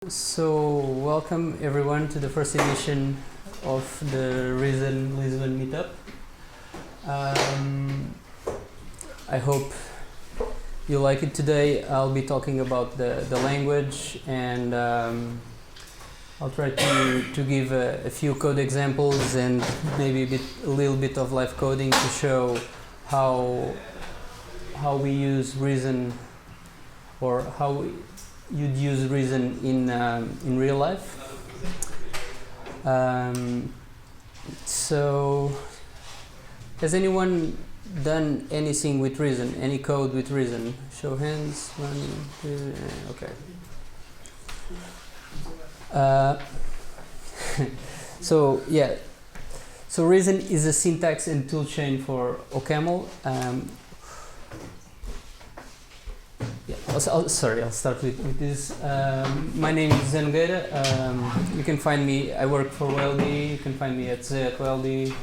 So, welcome everyone to the first edition of the Reason Lisbon meetup. I hope you like it today. I'll be talking about the language, and I'll try to give a few code examples and maybe a little bit of live coding to show how we use Reason, or how you'd use Reason in real life. So, has anyone done anything with Reason? Any code with Reason? Show hands. 1, 2. Okay. So yeah. So Reason is a syntax and toolchain for OCaml. I'll start with this. My name is José Nogueira. You can find me, I work for WLD. You can find me at Z@WLD,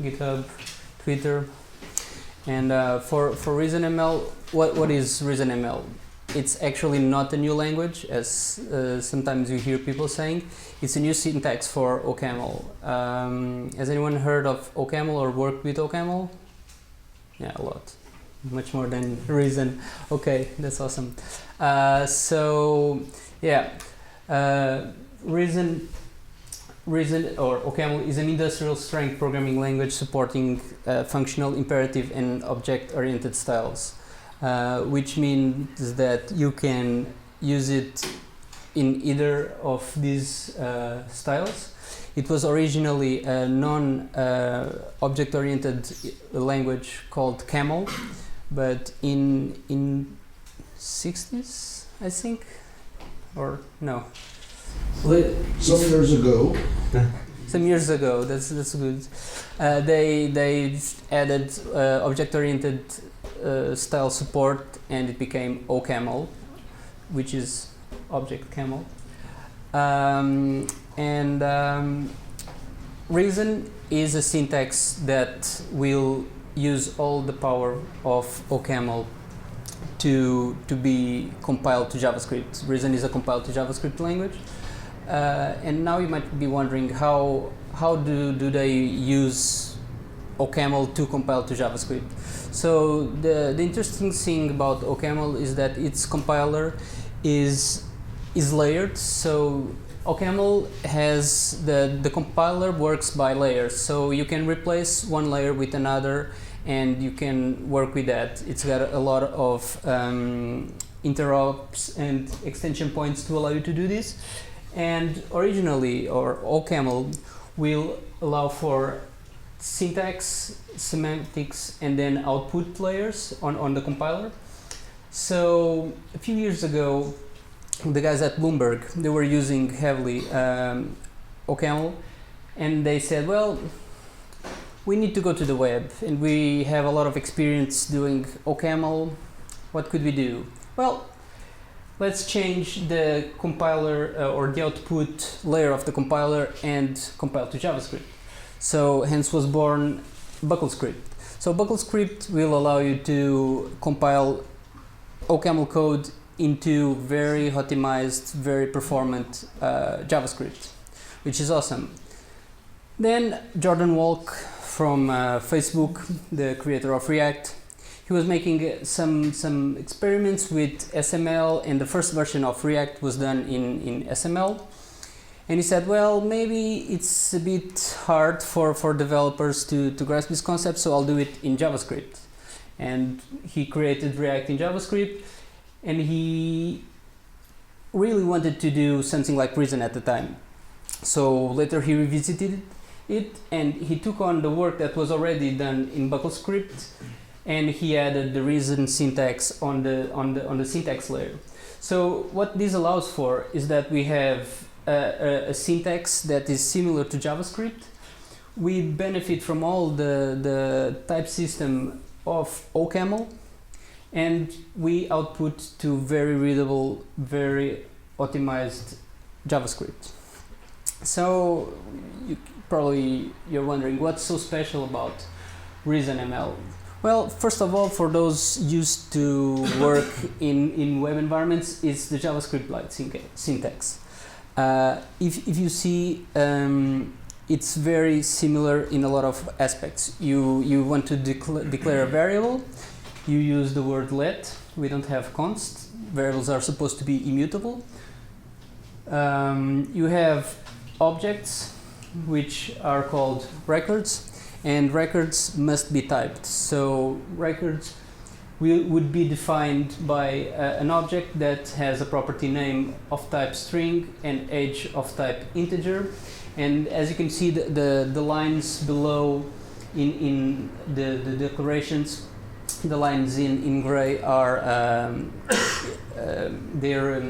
GitHub, Twitter. And for ReasonML, what is ReasonML? It's actually not a new language, as sometimes you hear people saying. It's a new syntax for OCaml. Has anyone heard of OCaml or worked with OCaml? Yeah, a lot. Much more than Reason. Okay, that's awesome. Reason or OCaml is an industrial strength programming language supporting functional, imperative, and object-oriented styles, which means that you can use it in either of these styles. It was originally a non-object-oriented language called Camel, but in 60s, I think, or no? Some years ago. Some years ago. That's good. They added object-oriented style support, and it became OCaml, which is Object Camel. Reason is a syntax that will use all the power of OCaml to be compiled to JavaScript. Reason is a compiled to JavaScript language. And now you might be wondering how do they use OCaml to compile to JavaScript. So the interesting thing about OCaml is that its compiler is layered. So OCaml has the compiler works by layers, so you can replace one layer with another, and you can work with that. It's got a lot of interrupts and extension points to allow you to do this. And originally, or OCaml will allow for syntax, semantics, and then output layers on the compiler. So a few years ago, the guys at Bloomberg, they were using heavily OCaml, and they said, well, we need to go to the web, and we have a lot of experience doing OCaml. What could we do? Well, let's change the compiler or the output layer of the compiler and compile to JavaScript. So hence was born BuckleScript. So BuckleScript will allow you to compile OCaml code into very optimized, very performant JavaScript, which is awesome. Then Jordan Walk from Facebook, the creator of React, he was making some experiments with SML, and the first version of React was done in SML. And he said, well, maybe it's a bit hard for developers to grasp this concept, so I'll do it in JavaScript. And he created React in JavaScript, and he really wanted to do something like Reason at the time. So later he revisited it, and he took on the work that was already done in BuckleScript, and he added the Reason syntax on the syntax layer. So what this allows for is that we have a syntax that is similar to JavaScript. We benefit from all the type system of OCaml, and we output to very readable, very optimized JavaScript. So you're wondering, what's so special about ReasonML? Well, first of all, for those used to work in web environments, it's the JavaScript-like syntax. If you see, it's very similar in a lot of aspects. You want to declare a variable, you use the word let. We don't have const. Variables are supposed to be immutable. You have objects, which are called records, and records must be typed. So records would be defined by an object that has a property name of type string and age of type integer. And as you can see, the lines below in the declarations, the lines in gray are their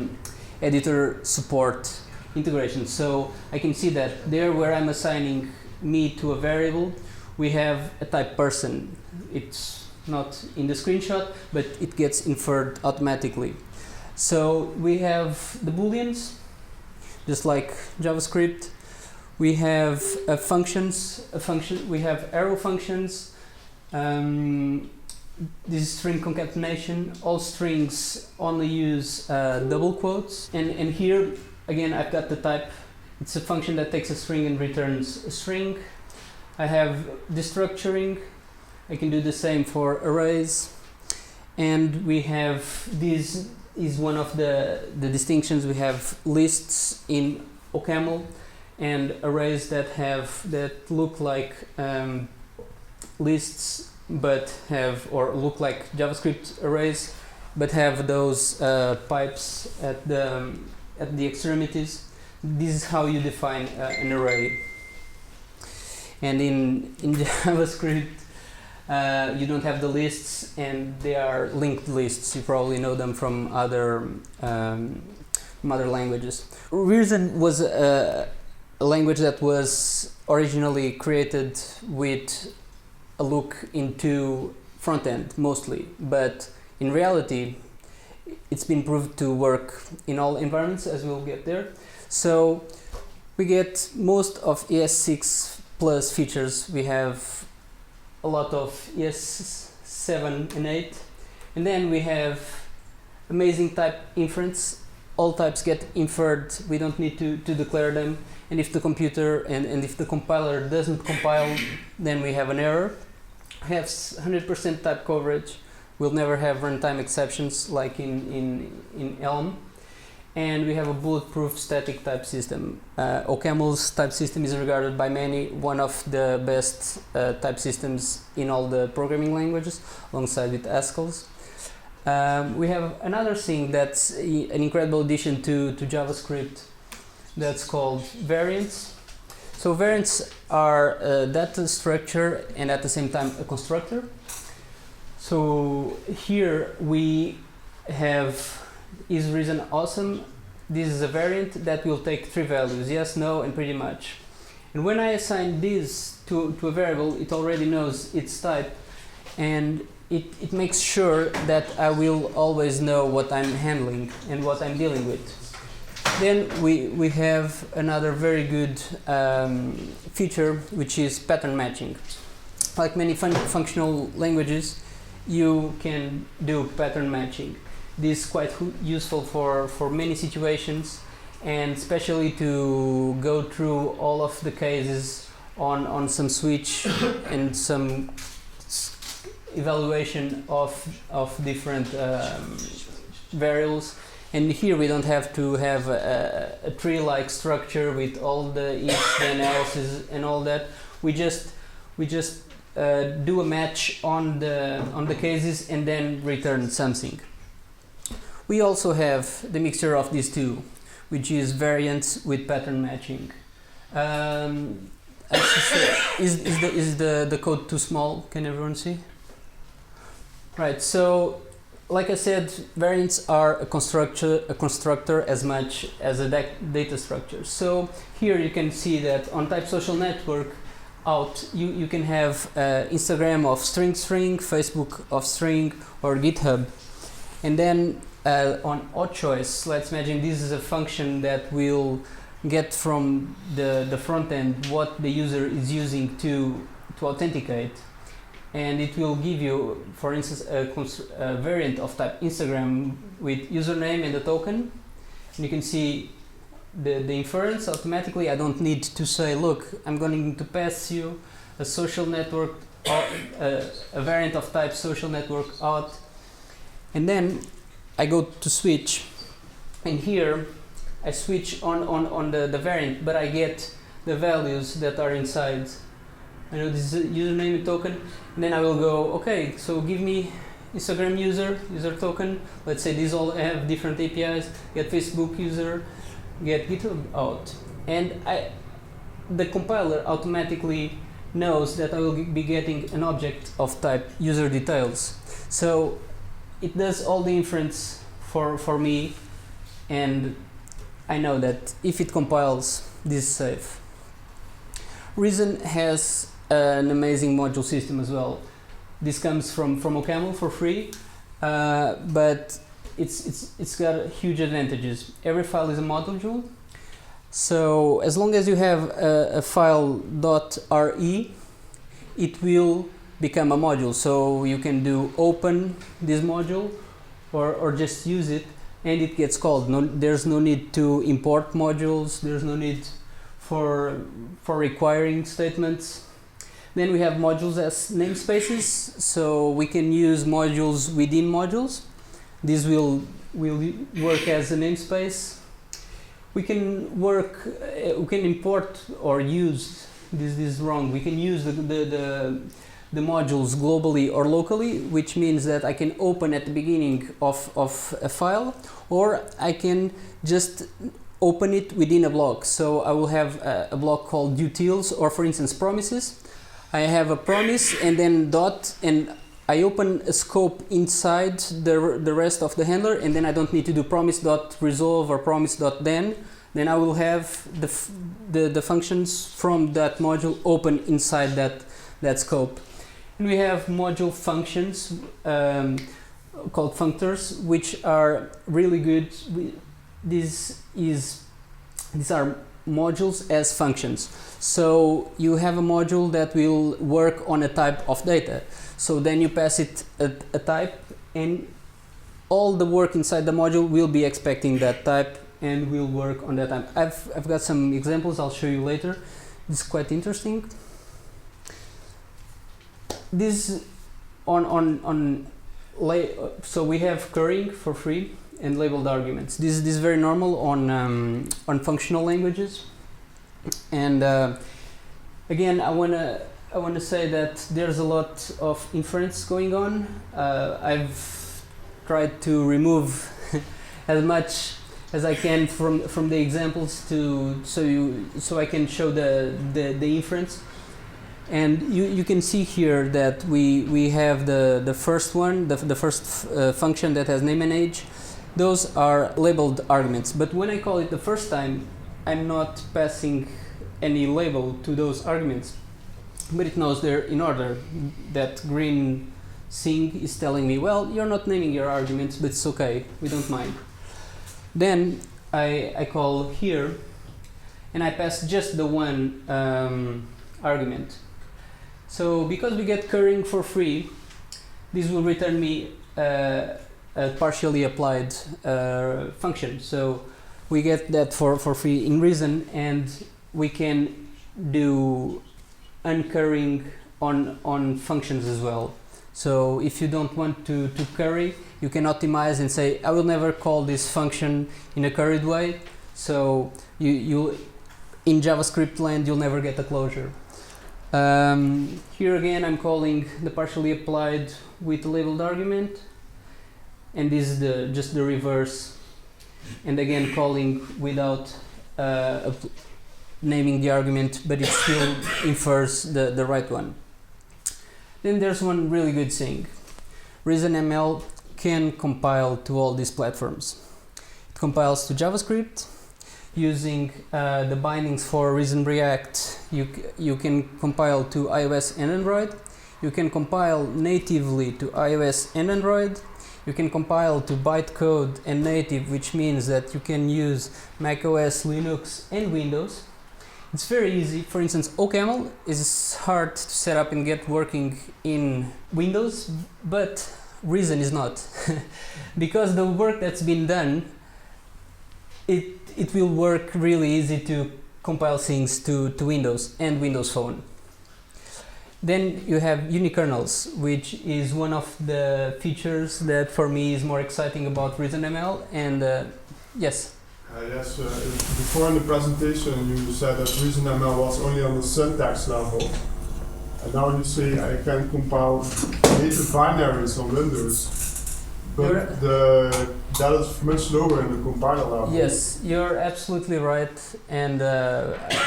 editor support integration. So I can see that there, where I'm assigning me to a variable, we have a type person. It's not in the screenshot, but it gets inferred automatically. So we have the booleans, just like JavaScript. We have we have arrow functions. This is string concatenation. All strings only use double quotes. And here, again, I've got the type. It's a function that takes a string and returns a string. I have destructuring. I can do the same for arrays. And we have, this is one of the distinctions. We have lists in OCaml and arrays that look like lists, but have, or look like JavaScript arrays, but have those pipes at the extremities. This is how you define an array. And in JavaScript, you don't have the lists, and they are linked lists. You probably know them from other languages. Reason was a language that was originally created with a look into front end mostly, but in reality, it's been proved to work in all environments, as we'll get there. So we get most of ES6 plus features. We have a lot of ES7 and 8, and then we have amazing type inference. All types get inferred. We don't need to declare them. And if the computer and if the compiler doesn't compile, then we have an error. We have 100% type coverage. We'll never have runtime exceptions like in Elm. And we have a bulletproof static type system. OCaml's type system is regarded by many one of the best type systems in all the programming languages, alongside with Haskell's. We have another thing that's an incredible addition to JavaScript, that's called variants. So variants are a data structure and at the same time a constructor. So here we have isReason awesome. This is a variant that will take 3 values, yes, no, and pretty much. And when I assign this to a variable, it already knows its type, and it makes sure that I will always know what I'm handling and what I'm dealing with. Then we have another very good feature, which is pattern matching. Like many functional languages, you can do pattern matching. This is quite useful for many situations, and especially to go through all of the cases on some switch and some evaluation of different variables. And here we don't have to have a tree-like structure with all the if, then else and all that. We just do a match on the cases and then return something. We also have the mixture of these two, which is variants with pattern matching. Is the code too small? Can everyone see? Right. So, like I said, variants are a constructor as much as a data structure. So here you can see that on type social network out, you can have Instagram of string, Facebook of string, or GitHub. And then on odd choice, let's imagine this is a function that will get from the front end what the user is using to authenticate. And it will give you, for instance, a variant of type Instagram with username and a token. And you can see the inference automatically. I don't need to say, look, I'm going to pass you a social network, a variant of type social network out, and then I go to switch, and here I switch on the variant, but I get the values that are inside. I know this is a username token, and then I will go, okay, so give me Instagram user token. Let's say these all have different APIs. Get Facebook user, get GitHub out, and the compiler automatically knows that I will be getting an object of type user details. So it does all the inference for me, and I know that if it compiles, this is safe. Reason has an amazing module system as well. This comes from OCaml for free, but it's got huge advantages. Every file is a module, so as long as you have a file .re, it will become a module. So you can do open this module or just use it, and it gets called. There's no need to import modules. There's no need for requiring statements. Then we have modules as namespaces, so we can use modules within modules. This will work as a namespace. We can import or use, this is wrong, we can use the modules globally or locally, which means that I can open at the beginning of a file, or I can just open it within a block. So I will have a block called utils, or for instance promises. I have a promise and then dot, and I open a scope inside the rest of the handler, and then I don't need to do promise.resolve or promise.then. Then I will have the functions from that module open inside that scope. And we have module functions called functors, which are really good. These are modules as functions. So you have a module that will work on a type of data. So then you pass it a type, and all the work inside the module will be expecting that type and will work on that type. I've got some examples I'll show you later. This is quite interesting. This so we have currying for free and labeled arguments. This is very normal on functional languages. And again, I wanna say that there's a lot of inference going on. I've tried to remove as much as I can from the examples so I can show the inference. And you can see here that we have the first one, the first function that has name and age. Those are labeled arguments, but when I call it the first time, I'm not passing any label to those arguments, but it knows they're in order. That green thing is telling me, well, you're not naming your arguments, but it's okay, we don't mind. Then I call here, and I pass just the one argument. So because we get currying for free, this will return me a partially applied function. So we get that for free in Reason, and we can do uncurrying on functions as well. So if you don't want to curry, you can optimize and say, I will never call this function in a curried way. So you in JavaScript land, you'll never get a closure. Here again, I'm calling the partially applied with a labeled argument, and this is just the reverse. And again, calling without naming the argument, but it still infers the right one. Then there's one really good thing. ReasonML can compile to all these platforms. It compiles to JavaScript using the bindings for Reason React. You can compile to iOS and Android. You can compile natively to iOS and Android. You can compile to bytecode and native, which means that you can use macOS, Linux, and Windows. It's very easy. For instance, OCaml is hard to set up and get working in Windows, but Reason is not. Because the work that's been done it will work really easy to compile things to Windows and Windows Phone. Then you have unikernels, which is one of the features that for me is more exciting about ReasonML. And yes. Yes, before in the presentation you said that ReasonML was only on the syntax level. And now you say I can compile native binaries on Windows. But that is much lower in the compiler level. Yes, you're absolutely right. And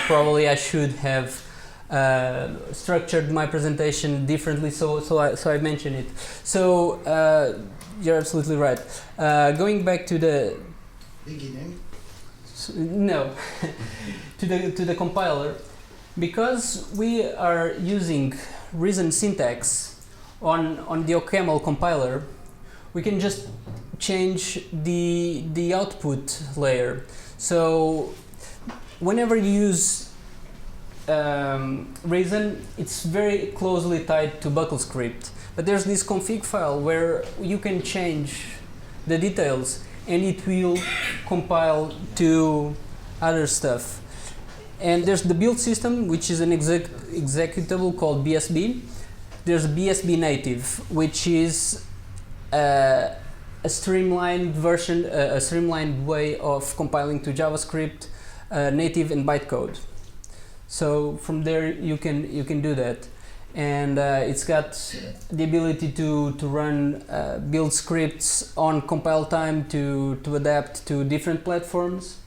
probably I should have structured my presentation differently, so I mentioned it. So you're absolutely right. Going back to the beginning. No, to the compiler, because we are using Reason syntax on the OCaml compiler, we can just change the output layer. So whenever you use Reason, it's very closely tied to BuckleScript, but there's this config file where you can change the details and it will compile to other stuff. And there's the build system, which is an executable called BSB. There's BSB native, which is a streamlined version, a streamlined way of compiling to JavaScript, native and bytecode. So from there you can do that, and it's got the ability to run build scripts on compile time to adapt to different platforms.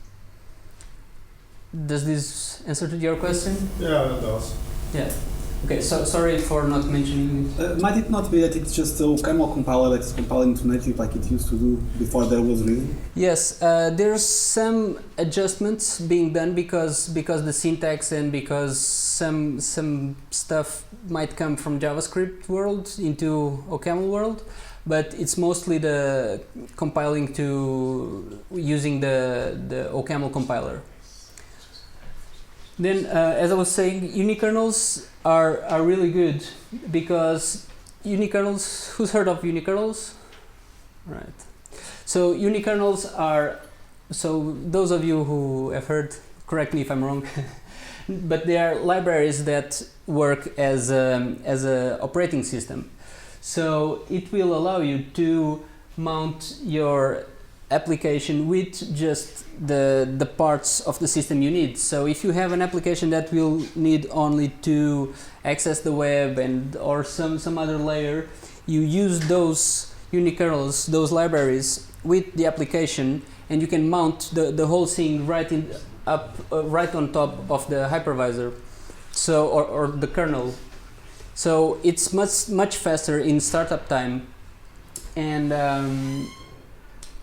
Does this answer to your question? Yeah, that does. Yeah. Okay, so sorry for not mentioning it. Might it not be that it's just a OCaml compiler that is compiling to native like it used to do before there was Reason? Yes, there's some adjustments being done because the syntax and because some stuff might come from JavaScript world into OCaml world, but it's mostly the compiling to using the OCaml compiler. Then, as I was saying, unikernels are really good because unikernels. Who's heard of unikernels? Right. So unikernels are. So those of you who have heard, correct me if I'm wrong, but they are libraries that work as a operating system. So it will allow you to mount your application with just the parts of the system you need. So if you have an application that will need only to access the web and or some other layer, you use those unikernels, those libraries with the application, and you can mount the whole thing right on top of the hypervisor, so or the kernel. So it's much faster in startup time, and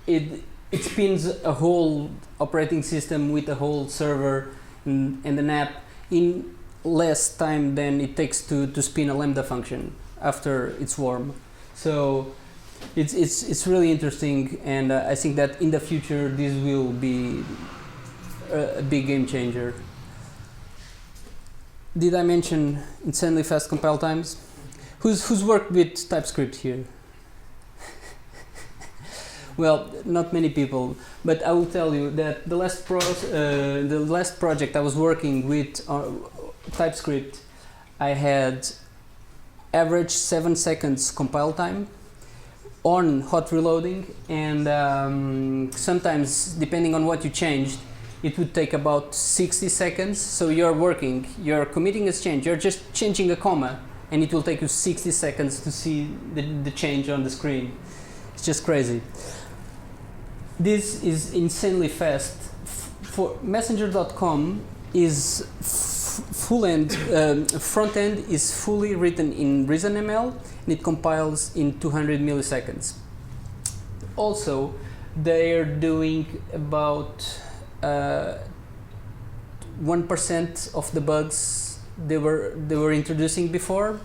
it spins a whole operating system with a whole server and an app in less time than it takes to spin a Lambda function after it's warm. So it's really interesting, and I think that in the future this will be a big game changer. Did I mention insanely fast compile times? Who's worked with TypeScript here? Well, not many people, but I will tell you that the last project I was working with TypeScript, I had average 7 seconds compile time on hot reloading, and sometimes, depending on what you changed, it would take about 60 seconds. So you're committing a change, you're just changing a comma, and it will take you 60 seconds to see the change on the screen. It's just crazy. This is insanely fast. For Messenger.com is front end is fully written in ReasonML, and it compiles in 200 milliseconds. Also, they are doing about 1% of the bugs they were introducing before,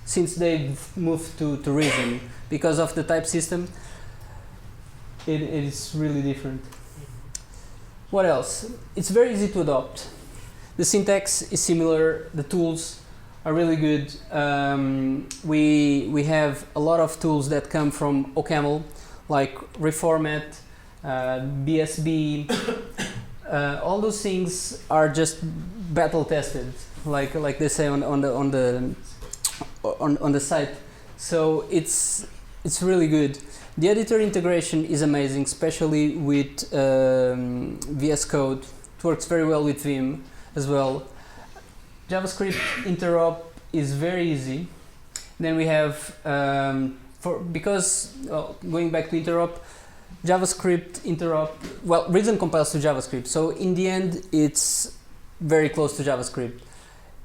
since they've moved to Reason because of the type system. It is really different. What else? It's very easy to adopt. The syntax is similar. The tools are really good. We have a lot of tools that come from OCaml, like Reformat, BSB, all those things are just battle tested, like they say on the site. So it's really good. The editor integration is amazing, especially with VS Code. It works very well with Vim as well. JavaScript interop is very easy. Then we have going back to interop, JavaScript interop. Well, Reason compiles to JavaScript, so in the end, it's very close to JavaScript.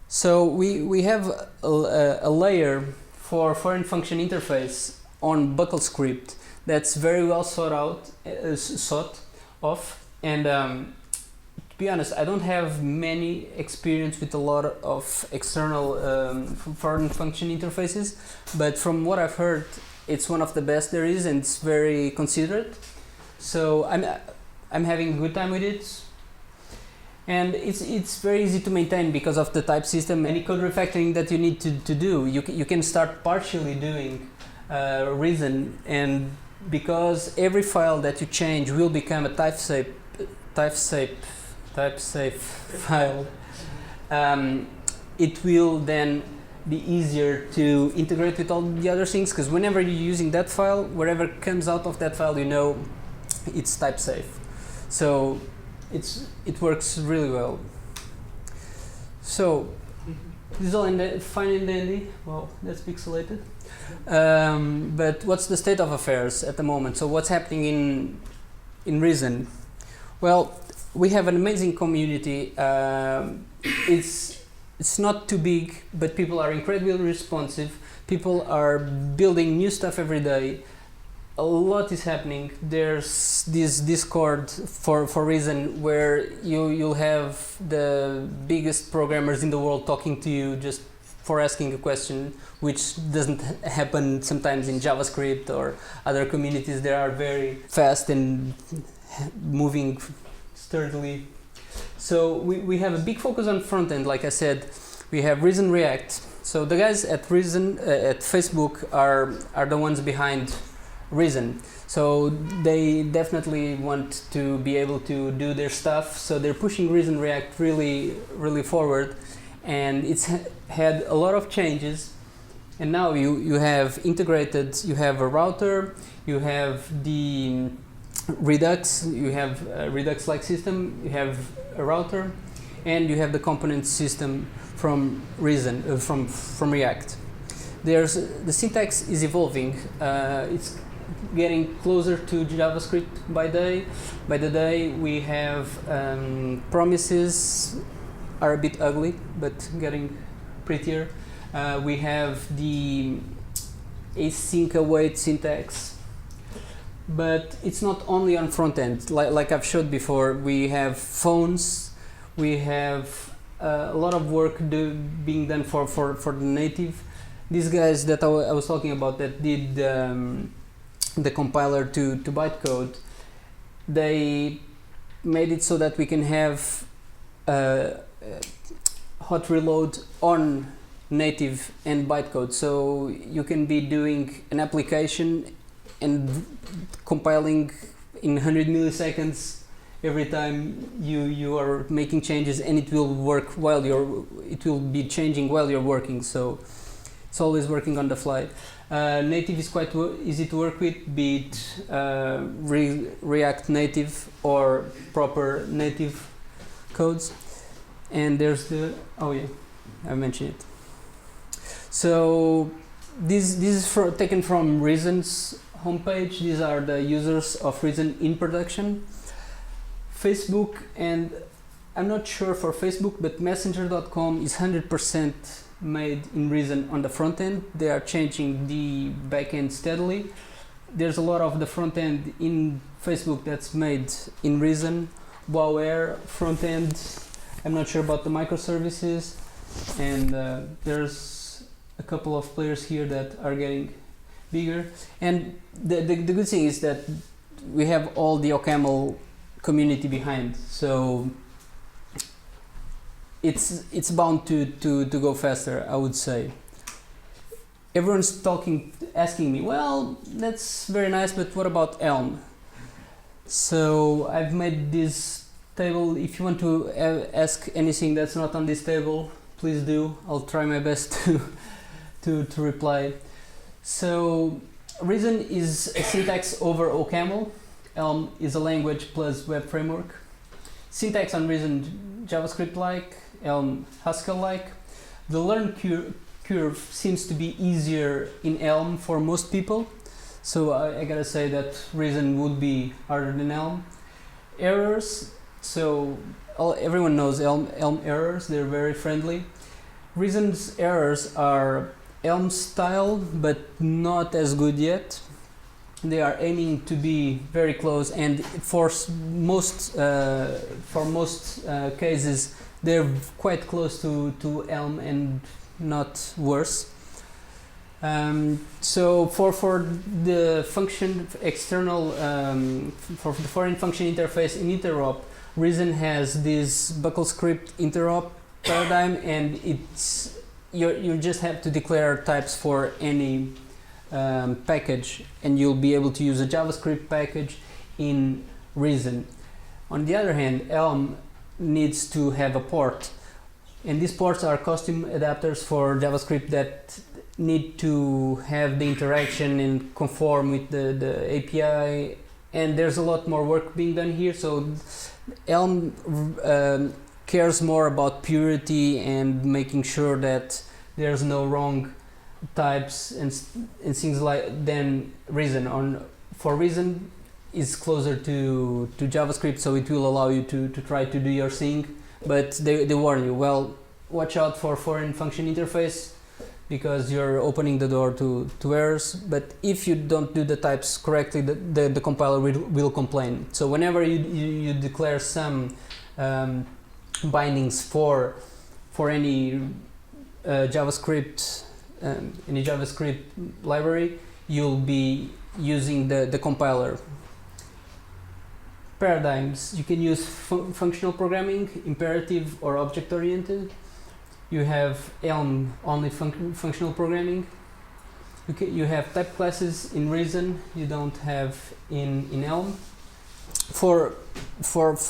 So we have a layer for foreign function interface on buckle script that's very well thought of, and to be honest, I don't have many experience with a lot of external foreign function interfaces, but from what I've heard, it's one of the best there is, and it's very considerate. So I'm having a good time with it, and it's very easy to maintain because of the type system. Any code refactoring that you need to do, you can start partially doing Reason, and because every file that you change will become a type-safe file, it will then be easier to integrate with all the other things, because whenever you're using that file, whatever comes out of that file, you know it's type safe. So it works really well. So this is all fine and dandy. Well, that's pixelated. But what's the state of affairs at the moment? So what's happening in Reason? Well, we have an amazing community. It's not too big, but people are incredibly responsive. People are building new stuff every day. A lot is happening. There's this Discord for Reason where you'll have the biggest programmers in the world talking to you just for asking a question, which doesn't happen sometimes in JavaScript or other communities. They are very fast and moving sturdily. So we have a big focus on front end. Like I said, we have Reason React. So the guys at Reason at Facebook are the ones behind Reason. So they definitely want to be able to do their stuff. So they're pushing Reason React really forward, and it's had a lot of changes. And now you have integrated. You have a router. You have the Redux, you have a Redux-like system, you have a router, and you have the component system from Reason, from React. The syntax is evolving. It's getting closer to JavaScript by the day. We have promises are a bit ugly, but getting prettier. We have the async await syntax. But it's not only on front end. Like I've showed before, we have phones, we have a lot of work being done for the native. These guys that I was talking about that did the compiler to bytecode, they made it so that we can have hot reload on native and bytecode. So you can be doing an application and compiling in 100 milliseconds every time you are making changes, and it will work it will be changing while you're working. So it's always working on the fly. Native is quite easy to work with, be it React Native or proper native codes. And there's I mentioned it. So this is taken from Reason's homepage. These are the users of Reason in production. Facebook, and I'm not sure for Facebook, but Messenger.com is 100% made in Reason on the front end. They are changing the back end steadily. There's a lot of the front end in Facebook that's made in Reason. Wow Air front end. I'm not sure about the microservices, and there's a couple of players here that are getting bigger. And the good thing is that we have all the OCaml community behind, so it's bound to go faster, I would say. Everyone's asking me, well, that's very nice, but what about Elm? So I've made this table. If you want to ask anything that's not on this table, please do. I'll try my best to reply. So Reason is a syntax over OCaml. Elm is a language plus web framework. Syntax on Reason JavaScript-like, Elm Haskell-like. The learn curve seems to be easier in Elm for most people. So I gotta say that Reason would be harder than Elm. Errors, so everyone knows Elm errors, they're very friendly. Reason's errors are Elm style, but not as good yet. They are aiming to be very close, and for most cases, they're quite close to Elm and not worse. So for the function external, for the foreign function interface in interop, Reason has this buckle script interop paradigm, and you just have to declare types for any package, and you'll be able to use a JavaScript package in Reason. On the other hand, Elm needs to have a port, and these ports are custom adapters for JavaScript that need to have the interaction and conform with the API, and there's a lot more work being done here. So Elm cares more about purity and making sure that there's no wrong types and things like than Reason. For Reason is closer to JavaScript, so it will allow you to try to do your thing, but they warn you, well, watch out for foreign function interface, because you're opening the door to errors. But if you don't do the types correctly, the compiler will complain. So whenever you declare some bindings for any JavaScript library, you'll be using the compiler. Paradigms: you can use functional programming, imperative or object-oriented. You have Elm only functional programming. You have type classes in Reason, you don't have in Elm. For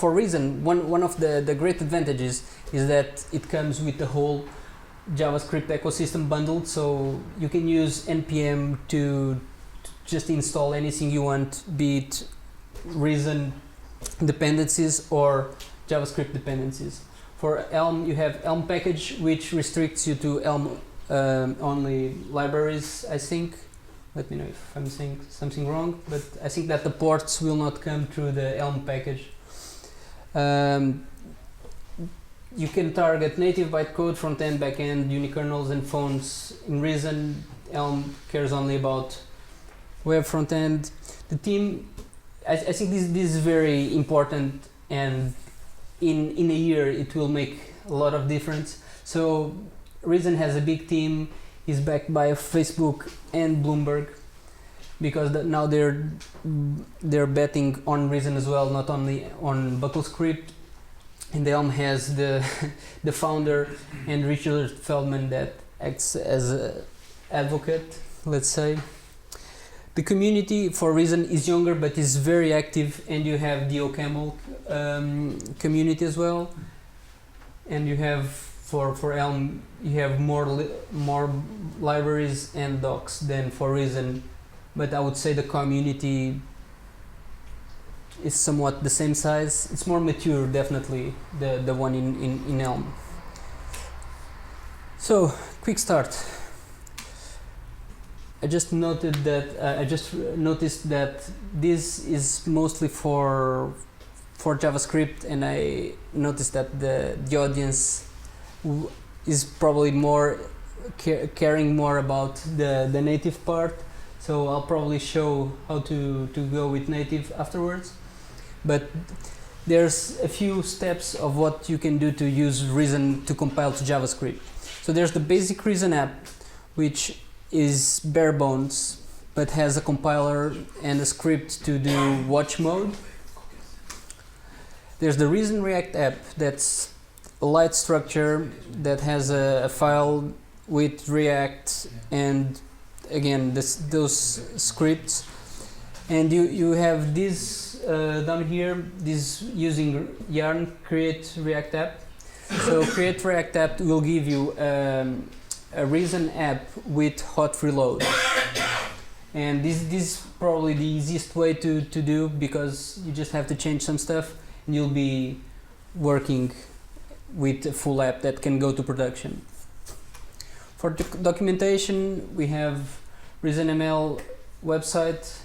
Reason, one of the great advantages is that it comes with the whole JavaScript ecosystem bundled, so you can use npm to just install anything you want, be it Reason dependencies or JavaScript dependencies. For Elm, you have Elm package, which restricts you to Elm only libraries, I think. Let me know if I'm saying something wrong, but I think that the ports will not come through the Elm package. You can target native bytecode, front-end, back-end, unikernels, and phones. In Reason, Elm cares only about web front-end. The team, I think this is very important, and in a year it will make a lot of difference. So Reason has a big team, is backed by Facebook and Bloomberg, because now they're betting on Reason as well, not only on BuckleScript. And Elm has the founder and Richard Feldman that acts as an advocate, let's say. The community for Reason is younger but is very active, and you have the OCaml community as well. And you have for Elm, you have more libraries and docs than for Reason, but I would say the community is somewhat the same size. It's more mature, definitely, the one in Elm. So, quick start. I just noticed that this is mostly for JavaScript, and I noticed that the audience is probably more caring more about the native part. So I'll probably show how to go with native afterwards. But there's a few steps of what you can do to use Reason to compile to JavaScript. So there's the basic Reason app, which is bare bones, but has a compiler and a script to do watch mode. There's the Reason React app, that's a light structure that has a file with React and again those scripts. And you have this down here, this using Yarn create React app. So create React app will give you a Reason app with hot reload. And this is probably the easiest way to do, because you just have to change some stuff and you'll be working with a full app that can go to production. For documentation, we have ReasonML website,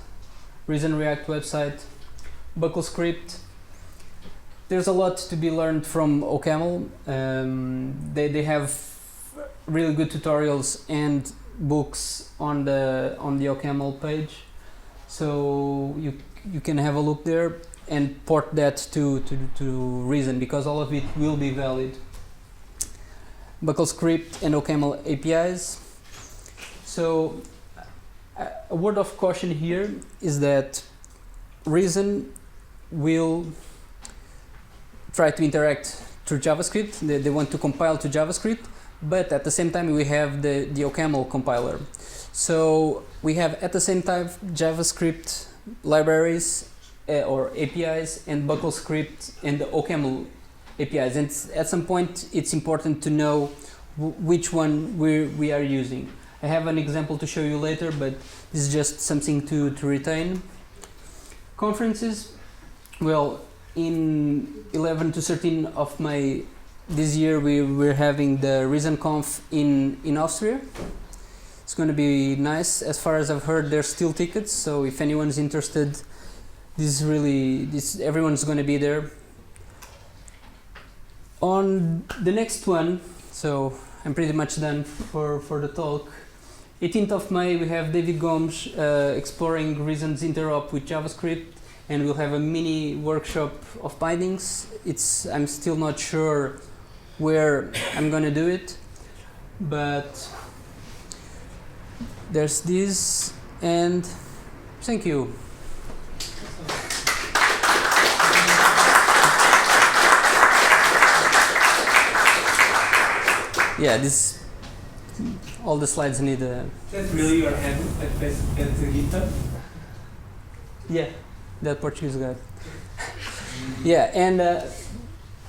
Reason React website, Buckle script. There's a lot to be learned from OCaml. They have really good tutorials and books on the OCaml page, so you can have a look there and port that to Reason, because all of it will be valid. Buckle script and OCaml APIs. So a word of caution here is that Reason will try to interact through JavaScript. They want to compile to JavaScript, but at the same time we have the OCaml compiler. So we have at the same time JavaScript libraries or APIs and Buckle script and the OCaml APIs. And at some point it's important to know which one we are using. I have an example to show you later, but this is just something to retain. Conferences, well, in 11 to 13 of May this year we're having the ReasonConf in Austria. It's going to be nice. As far as I've heard, there's still tickets, so if anyone's interested, everyone's going to be there. On the next one, so I'm pretty much done for the talk. 18th of May we have David Gomes exploring Reason's interop with JavaScript, and we'll have a mini workshop of bindings. I'm still not sure where I'm gonna do it, but there's this, and thank you. Yeah, all the slides need a... That's really your head at the GitHub? Yeah, that Portuguese guy. Yeah, and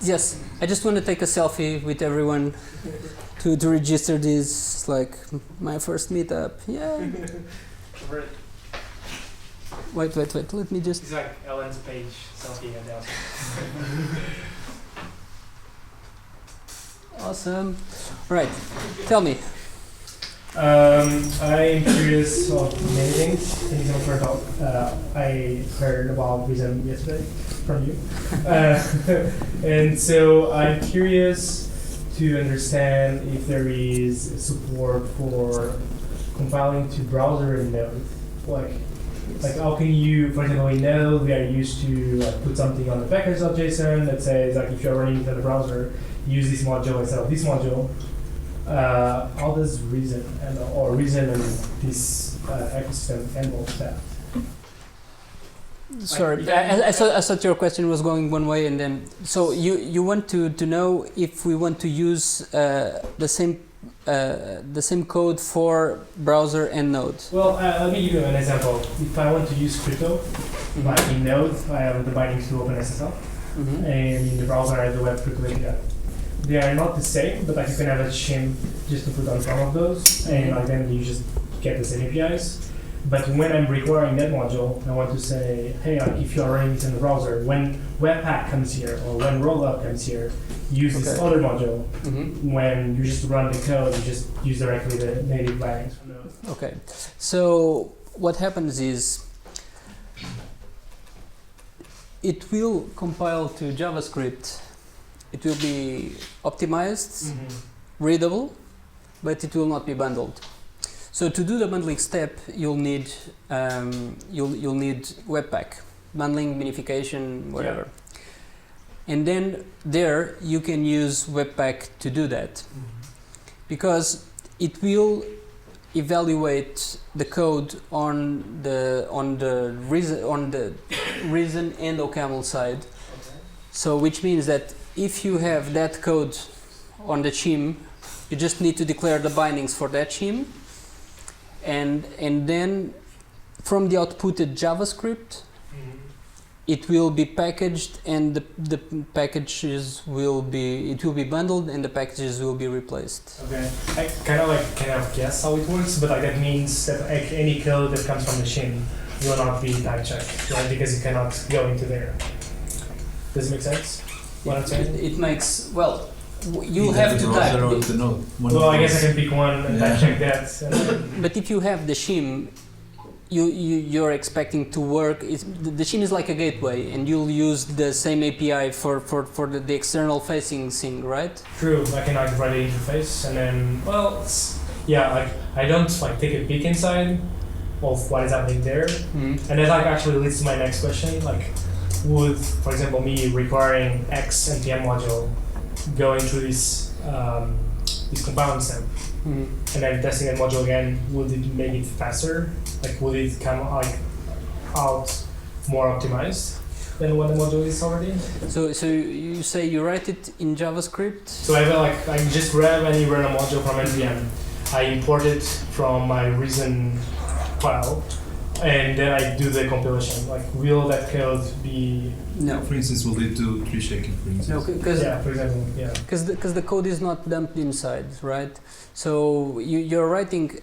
yes, I just want to take a selfie with everyone to register this, like my first meetup. Yeah. Wait, let me just... It's like Ellen's page selfie and else. Awesome. Right, tell me. I'm curious of many things. Thank you so much for talk. I heard about Reason yesterday from you. And so I'm curious to understand if there is support for compiling to browser in Node. Like how can you, for example, in Node, we are used to put something on the package.json that says, like, if you're running it in the browser, use this module instead of this module. How does Reason and this ecosystem handle that? Sorry, I thought your question was going one way, and then so you want to know if we want to use the same code for browser and Node. Well, let me give you an example. If I want to use crypto, like in Node, I have the bindings to OpenSSL, and in the browser I have the web crypto API. They are not the same, but like you can have a shim just to put on top of those, and like then you just get the same APIs. But when I'm requiring that module, I want to say, hey, like if you are running this in the browser, when Webpack comes here or when Rollup comes here, use this other module. When you just run the code, you just use directly the native bindings from Node. Okay, so what happens is it will compile to JavaScript. It will be optimized, readable, but it will not be bundled. So to do the bundling step, you'll need Webpack, bundling, minification, whatever. Yeah. And then there you can use Webpack to do that, because it will evaluate the code on the Reason and OCaml side. So which means that if you have that code on the shim, you just need to declare the bindings for that shim, and then from the outputted JavaScript, it will be packaged, and the packages will be bundled, and the packages will be replaced. Okay, I kind of guess how it works, but like that means that like any code that comes from the shim will not be type checked, right? Because it cannot go into there. Does it make sense? What I'm saying? It makes, well, you'll have to type. Well, I guess I can pick one and type check that. But if you have the shim, you're expecting to work. The shim is like a gateway, and you'll use the same API for the external facing thing, right? True. I can like write the interface, and then like I don't like take a peek inside of what is happening there, and that like actually leads to my next question. Like, would, for example, me requiring X npm module going through this compound step, and then testing that module again, would it make it faster? Like, would it come like out more optimized than what the module is already? So you say you write it in JavaScript? So I just grab and run a module from npm. I import it from my reason file, and then I do the compilation. Like, will that code be? No. For instance, will it do tree shaking, for instance? No, for example, yeah. Because the code is not dumped inside, right? So you're writing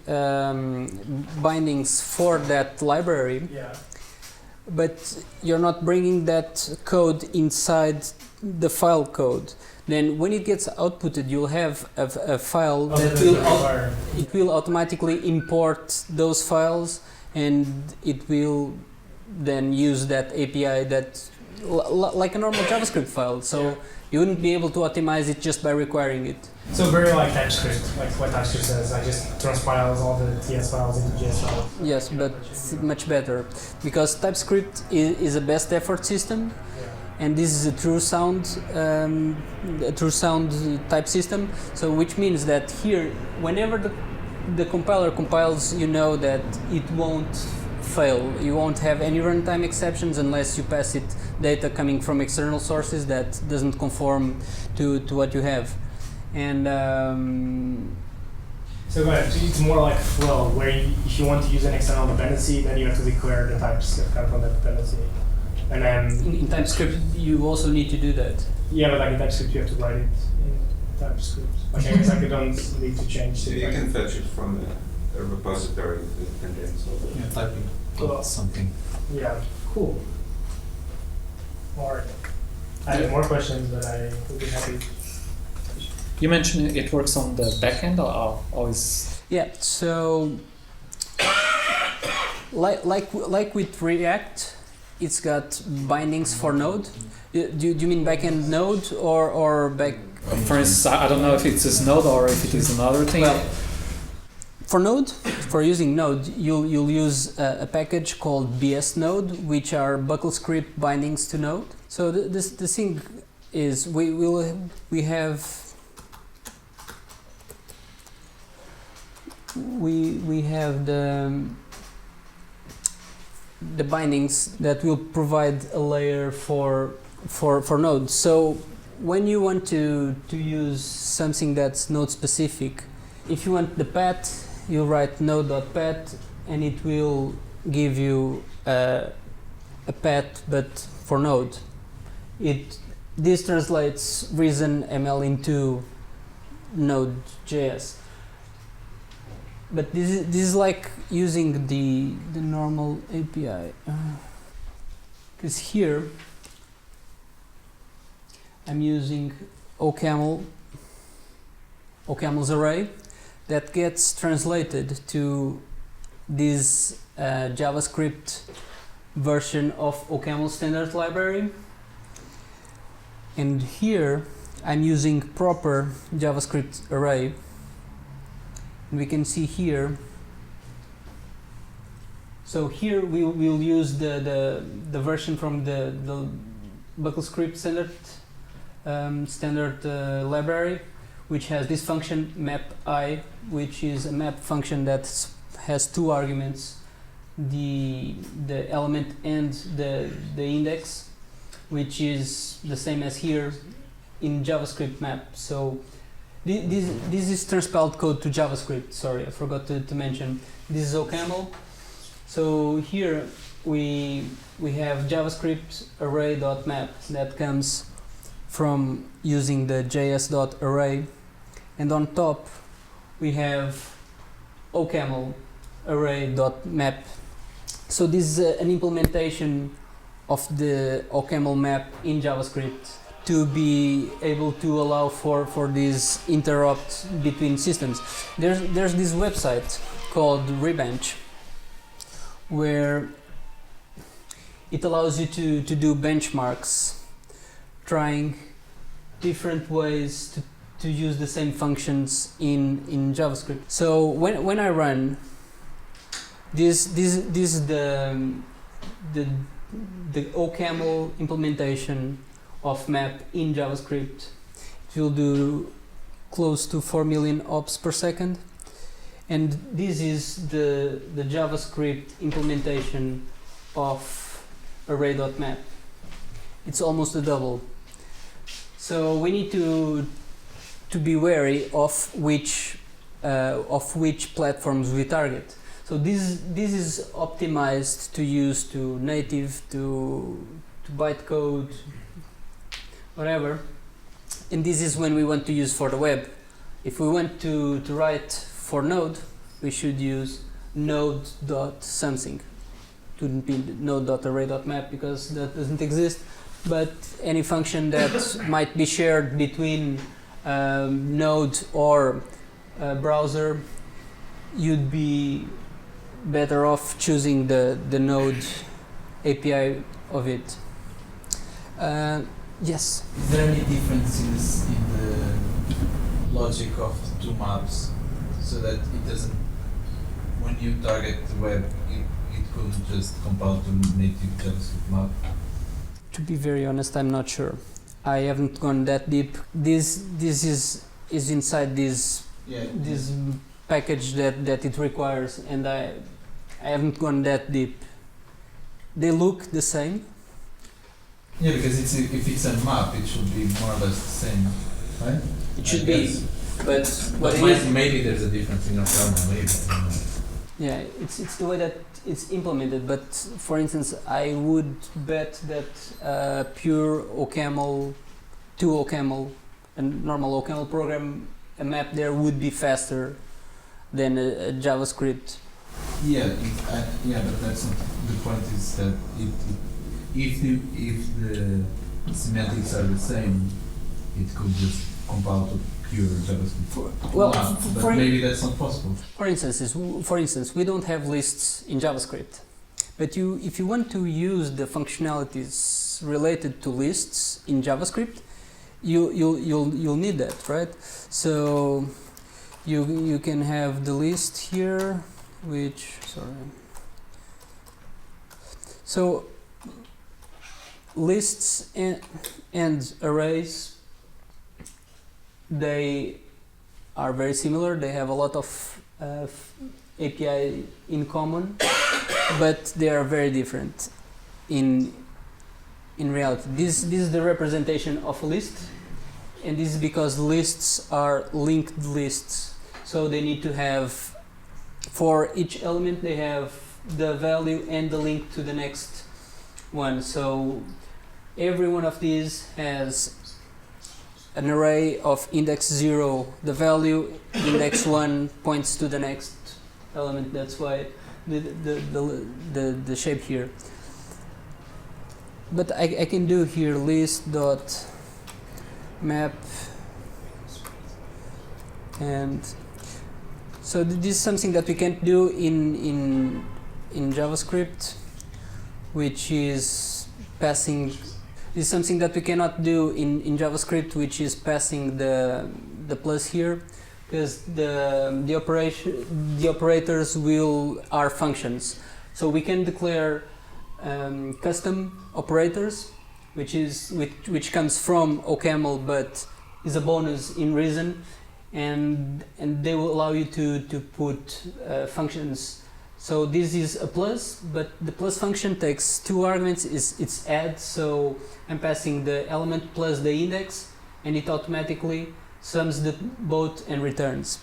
bindings for that library, Yeah. but you're not bringing that code inside the file code. Then when it gets outputted, you'll have a file that it will automatically import those files, and it will then use that API that like a normal JavaScript file. So you wouldn't be able to optimize it just by requiring it. So very like TypeScript, like what TypeScript says. I just transpiles all the TS files into JS files. Yes, but much better, because TypeScript is a best effort system, and this is a true sound type system. So which means that here, whenever the compiler compiles, you know that it won't fail. You won't have any runtime exceptions unless you pass it data coming from external sources that doesn't conform to what you have. And so go ahead. So it's more like flow, where if you want to use an external dependency, then you have to declare the types that come from that dependency. And then in TypeScript, you also need to do that. Yeah, but like in TypeScript, you have to write it in TypeScript. Like I guess like you don't need to change. So you can fetch it from a repository that contains all the typing something. Yeah, cool. Alright. I have more questions, but I would be happy. You mentioned it works on the backend, or always? Yeah. So, like with React, it's got bindings for Node. Do you mean backend Node or back? For instance, I don't know if it's a Node or if it is another thing. Well, for Node, for using Node, you'll use a package called BS Node, which are buckle script bindings to Node. So the thing is, we have the bindings that will provide a layer for Node. So when you want to use something that's Node specific, if you want the path, you write node.path, and it will give you a path but for Node. This translates ReasonML into Node.js. But this is like using the normal API. Because here I'm using OCaml's array that gets translated to this JavaScript version of OCaml standard library. And here I'm using proper JavaScript array. We can see here. So here we will use the version from the bucklescript standard library, which has this function map_i, which is a map function that has two arguments, the element and the index, which is the same as here in JavaScript map. So this is transpiled code to JavaScript. Sorry, I forgot to mention. This is OCaml. So here we have JavaScript array.map that comes from using the js.array, and on top we have OCaml array.map. So this is an implementation of the OCaml map in JavaScript to be able to allow for this interrupt between systems. There's this website called Rebench where it allows you to do benchmarks, trying different ways to use the same functions in JavaScript. So when I run this is the OCaml implementation of map in JavaScript. It will do close to 4 million ops per second, and this is the JavaScript implementation of array.map. It's almost a double. So we need to be wary of which platforms we target. So this is optimized to use to native, to bytecode, whatever. And this is when we want to use for the web. If we want to write for Node, we should use node.something. It wouldn't be node.array.map because that doesn't exist. But any function that might be shared between Node or browser, you'd be better off choosing the Node API of it. Yes? Is there any differences in the logic of the two maps so that it doesn't, when you target the web, it could just compile to native JavaScript map? To be very honest, I'm not sure. I haven't gone that deep. This is inside this package that it requires, and I haven't gone that deep. They look the same. Yeah, because if it's a map, it should be more or less the same, right? It should be, but maybe there's a difference in your kernel, maybe. I don't know. Yeah, it's the way that it's implemented. But for instance, I would bet that pure OCaml, to OCaml, a normal OCaml program, a map there would be faster than a JavaScript. Yeah, but that's not the point. Is that if the semantics are the same, it could just compile to pure JavaScript. Well, but maybe that's not possible. For instance, we don't have lists in JavaScript, but if you want to use the functionalities related to lists in JavaScript, you'll need that, right? So you can have the list here, so lists and arrays, they are very similar. They have a lot of API in common, but they are very different in reality. This is the representation of a list, and this is because lists are linked lists. So they need to have, for each element, they have the value and the link to the next one. So every one of these has an array of index 0, the value, index 1 points to the next element. That's why the shape here. But I can do here list dot map, and so this is something that we can't do in JavaScript, which is passing. This is something that we cannot do in JavaScript, which is passing the plus here, because the operators are functions. So we can declare custom operators, which comes from OCaml, but is a bonus in Reason, and they will allow you to put functions. So this is a plus, but the plus function takes two arguments. It's add, so I'm passing the element plus the index, and it automatically sums both and returns.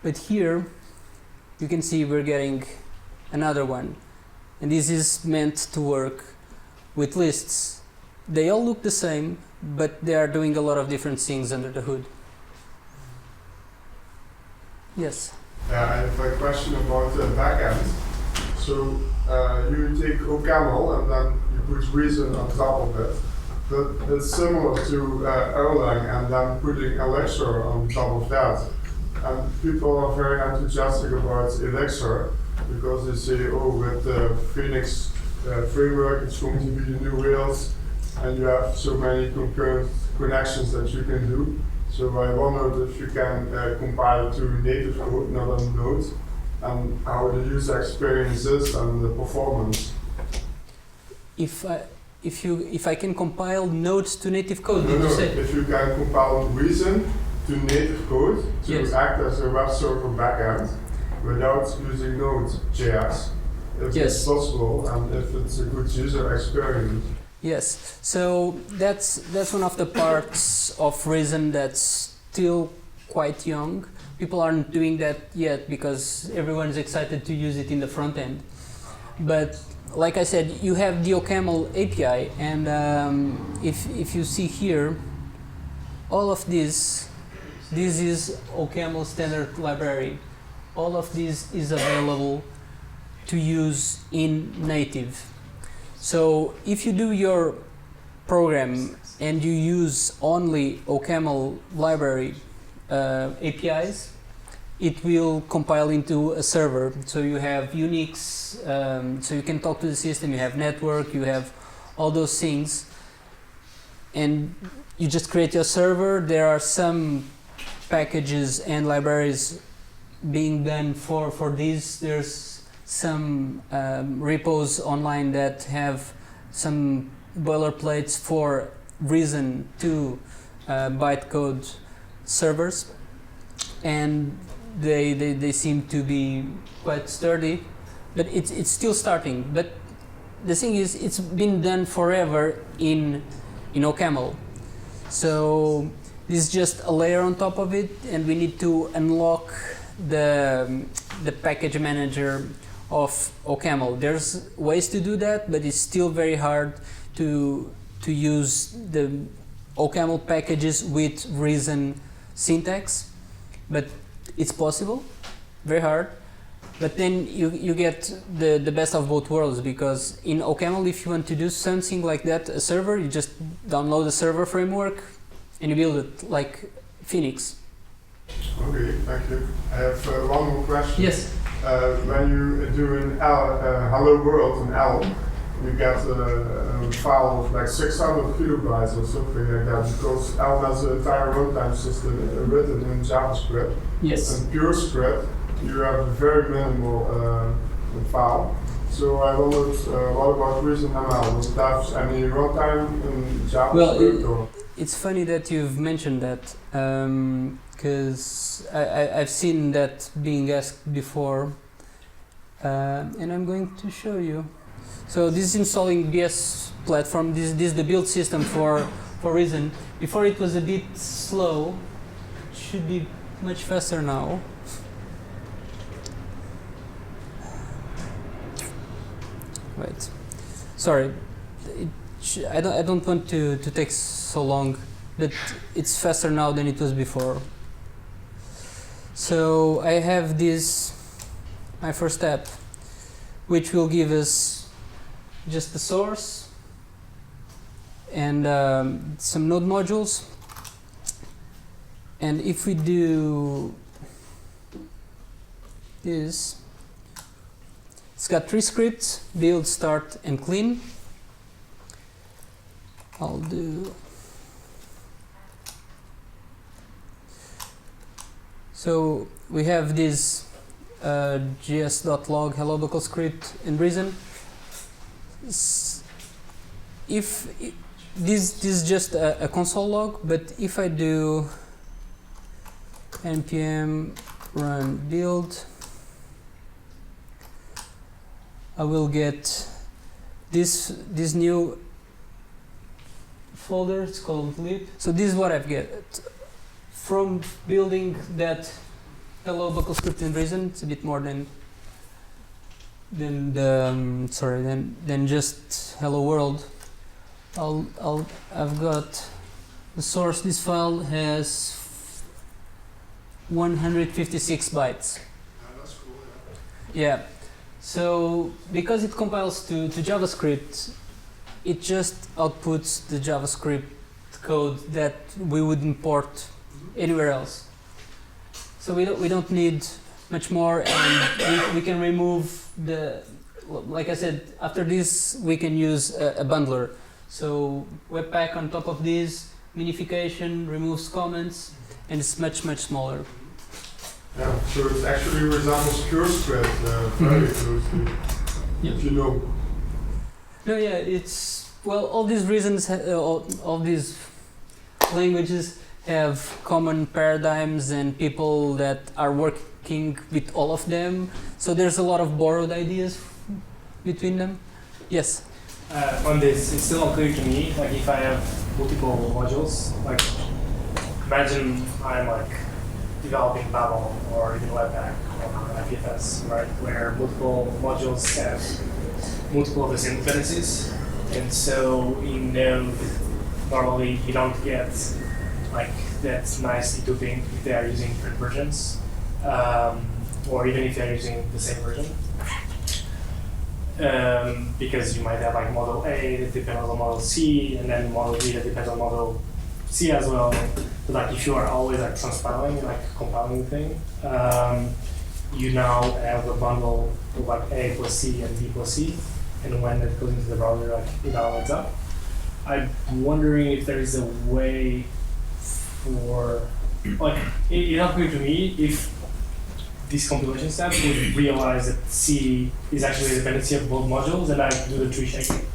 But here you can see we're getting another one, and this is meant to work with lists. They all look the same, but they are doing a lot of different things under the hood. Yes? Yeah, I have a question about the backend. So you take OCaml and then you put Reason on top of it. But it's similar to Erlang and then putting Elixir on top of that. And people are very enthusiastic about Elixir because they say, oh, with the Phoenix framework, it's going to be the new Rails, and you have so many concurrent connections that you can do. So I wondered if you can compile to native code, not on Node, and how the user experience is and the performance. If I can compile nodes to native code, No, did you no, say? if you can compile Reason to native code to Yes. act as a web server backend without using Node.js, if Yes. it's possible and if it's a good user experience. Yes, so that's one of the parts of Reason that's still quite young. People aren't doing that yet because everyone's excited to use it in the front end. But like I said, you have the OCaml API, and if you see here, all of this is OCaml standard library. All of this is available to use in native. So if you do your program and you use only OCaml library APIs, it will compile into a server. So you have Unix, so you can talk to the system, you have network, you have all those things. And you just create your server. There are some packages and libraries being done for this. There's some repos online that have some boilerplates for Reason to bytecode servers, and they seem to be quite sturdy, but it's still starting. But the thing is, it's been done forever in OCaml, so this is just a layer on top of it, and we need to unlock the package manager of OCaml. There's ways to do that, but it's still very hard to use the OCaml packages with Reason syntax, but it's possible. Very hard. But then you get the best of both worlds, because in OCaml, if you want to do something like that, a server, you just download the server framework and you build it like Phoenix. Okay, thank you. I have one more question. Yes. When you do an hello world in Elm, you get a file of like 600 kilobytes or something like that, because Elm has an entire runtime system written in JavaScript. Yes. And pure script, you have a very minimal file. So I wondered, what about ReasonML? Does it have any runtime in JavaScript? Well, it's funny that you've mentioned that, because I've seen that being asked before, and I'm going to show you. So this is installing BS platform. This is the build system for Reason. Before it was a bit slow. It should be much faster now. Wait, sorry. I don't want to take so long, but it's faster now than it was before. So I have this, my first step, which will give us just the source and some node modules. And if we do this, it's got 3 scripts: build, start, and clean. I'll do. So we have this gs.log hello local script in Reason. If this is just a console log, but if I do npm run build, I will get this new folder. It's called lib. So this is what I've get from building that hello local script in Reason. It's a bit more than then just hello world. I've got the source. This file has 156 bytes. That's cool. Yeah. So because it compiles to JavaScript, it just outputs the JavaScript code that we would import anywhere else. So we don't need much more, and we can remove like I said, after this we can use a bundler. So Webpack on top of this, minification, removes comments, and it's much smaller. Yeah, so it actually resembles CureScript very closely. Yeah. If you know. No, yeah, it's all these reasons, all these languages have common paradigms and people that are working with all of them. So there's a lot of borrowed ideas between them. Yes. On this, it's still unclear to me. Like, if I have multiple modules, like, imagine I'm like developing Babel or even Webpack or IPFS, right? Where multiple modules have multiple of the same dependencies, and so in Node, normally you don't get like that nice deduping if they are using different versions, or even if they are using the same version. Because you might have like model A that depends on model C, and then model B that depends on model C as well. But like if you are always like transpiling, like compiling the thing, you now have a bundle of like A plus C and B plus C, and when it goes into the browser, like it all adds up. I'm wondering if there is a way for, like, it's not clear to me if this compilation step would realize that C is actually a dependency of both modules, and I do the tree shaking.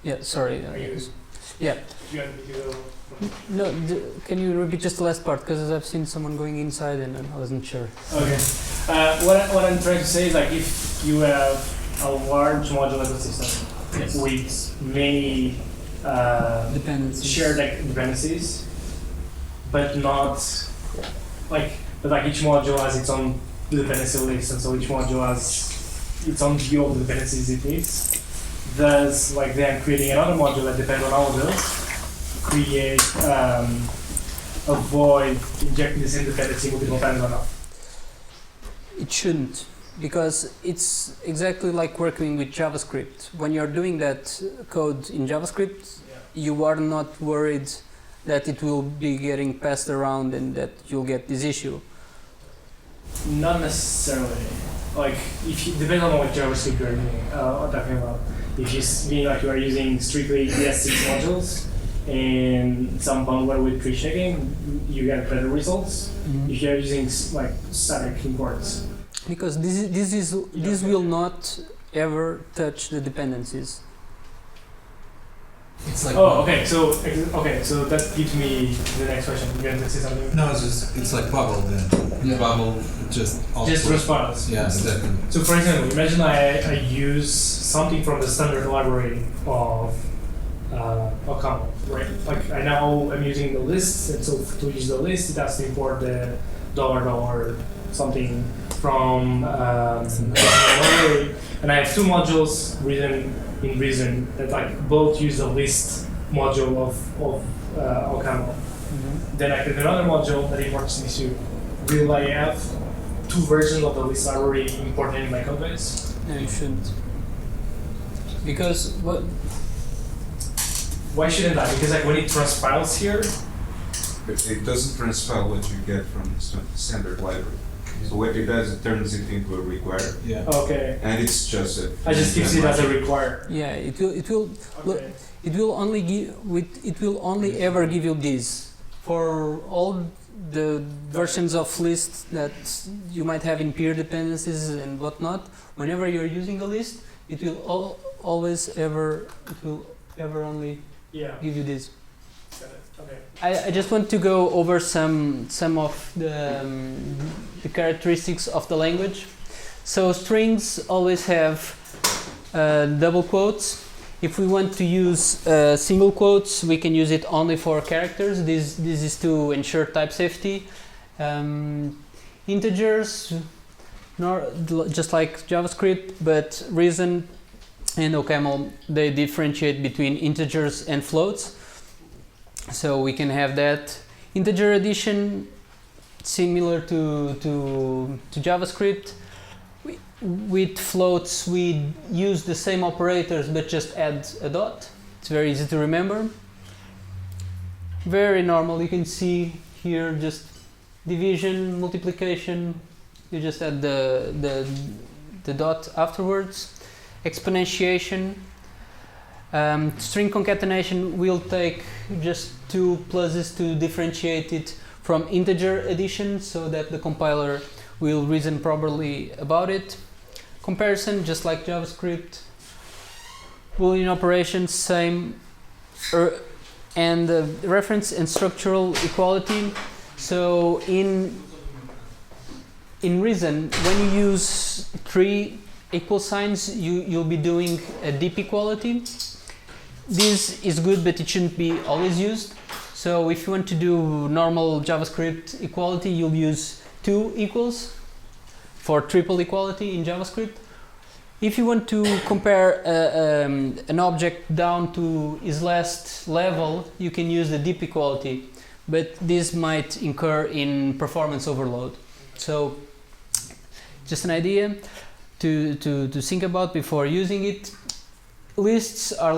Yeah, sorry. Yeah. You want me to go? No, can you repeat just the last part? Because I've seen someone going inside and I wasn't sure. Okay. What I'm trying to say is, like, if you have a large modular ecosystem with many Dependencies. shared dependencies, but not like, each module has its own dependency list, and so each module has its own view of the dependencies it needs. Thus, like, then creating another module that depends on all of those, create a void injecting the same dependency multiple times or not. It shouldn't, because it's exactly like working with JavaScript. When you're doing that code in JavaScript, you are not worried that it will be getting passed around and that you'll get this issue. Not necessarily. Like, if you, depending on what JavaScript you're using, talking about. If you mean like you are using strictly ES6 modules and some bundler with tree shaking, you get better results. Mm-hmm. If you're using like static imports. Because this will not ever touch the dependencies. It's like okay, so that gives me the next question. You going to say something? no, it's like Babel then. Yeah. Babel just Just response. Yeah, exactly. So for example, imagine I use something from the standard library of Ocaml, right? Like I'm using the list, and so to use the list, it has to import the $$ something from the library, and I have two modules written in Reason that like both use the list module of Ocaml. Mm-hmm. Then I create another module that imports these two. Will I have two versions of the list library imported in my code base? No, you shouldn't. Because what? Why shouldn't I? Because like when it transpiles here, It doesn't transpile what you get from the standard library. So what it does, it turns it into a require, Yeah. okay, and it's just a. I just keep it as a require. Yeah, it will. Look, Okay. it will only ever give you this for all the versions of list that you might have in peer dependencies and whatnot. Whenever you're using a list, it will always ever only Yeah. give you this. Got it. Okay. I just want to go over some of the characteristics of the language. So strings always have double quotes. If we want to use single quotes, we can use it only for characters. This is to ensure type safety. Integers, just like JavaScript, but Reason and OCaml, they differentiate between integers and floats. So we can have that integer addition similar to JavaScript. With floats, we use the same operators but just add a dot. It's very easy to remember. Very normal. You can see here just division, multiplication. You just add the dot afterwards. Exponentiation. String concatenation will take just two pluses to differentiate it from integer addition so that the compiler will reason properly about it. Comparison, just like JavaScript. Boolean operations, same. And reference and structural equality. So in Reason, when you use 3 equal signs, you'll be doing a deep equality. This is good, but it shouldn't be always used. So if you want to do normal JavaScript equality, you'll use 2 equals for triple equality in JavaScript. If you want to compare an object down to its last level, you can use the deep equality, but this might incur in performance overload. So just an idea to think about before using it. Lists are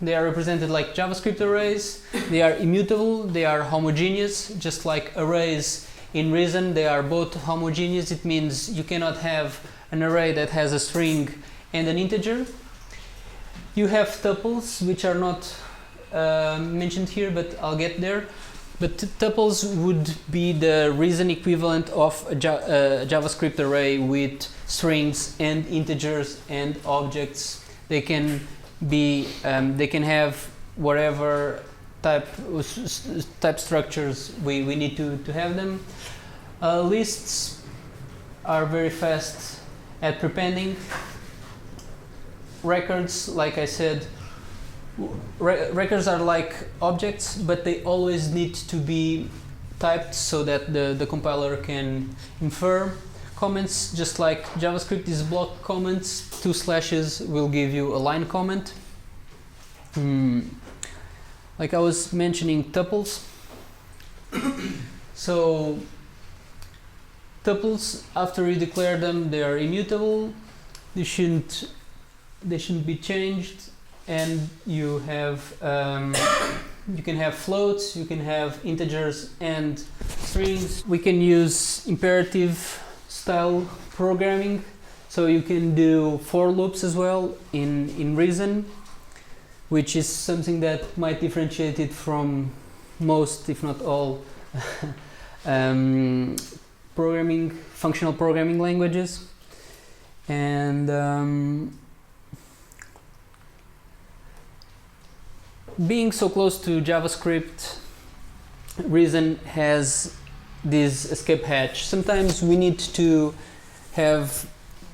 they are represented like JavaScript arrays. They are immutable, they are homogeneous, just like arrays in Reason. They are both homogeneous. It means you cannot have an array that has a string and an integer. You have tuples, which are not mentioned here, but I'll get there. But tuples would be the Reason equivalent of a JavaScript array with strings and integers and objects. They can be, they can have whatever type structures we need to have them. Lists are very fast at prepending. Records, like I said, records are like objects, but they always need to be typed so that the compiler can infer. Comments, just like JavaScript is block comments, 2 slashes will give you a line comment. Like I was mentioning tuples. So tuples, after you declare them, they are immutable. They shouldn't be changed, and you have you can have floats, you can have integers and strings. We can use imperative style programming, so you can do for loops as well in Reason, which is something that might differentiate it from most, if not all, functional programming languages. And being so close to JavaScript, Reason has this escape hatch. Sometimes we need to have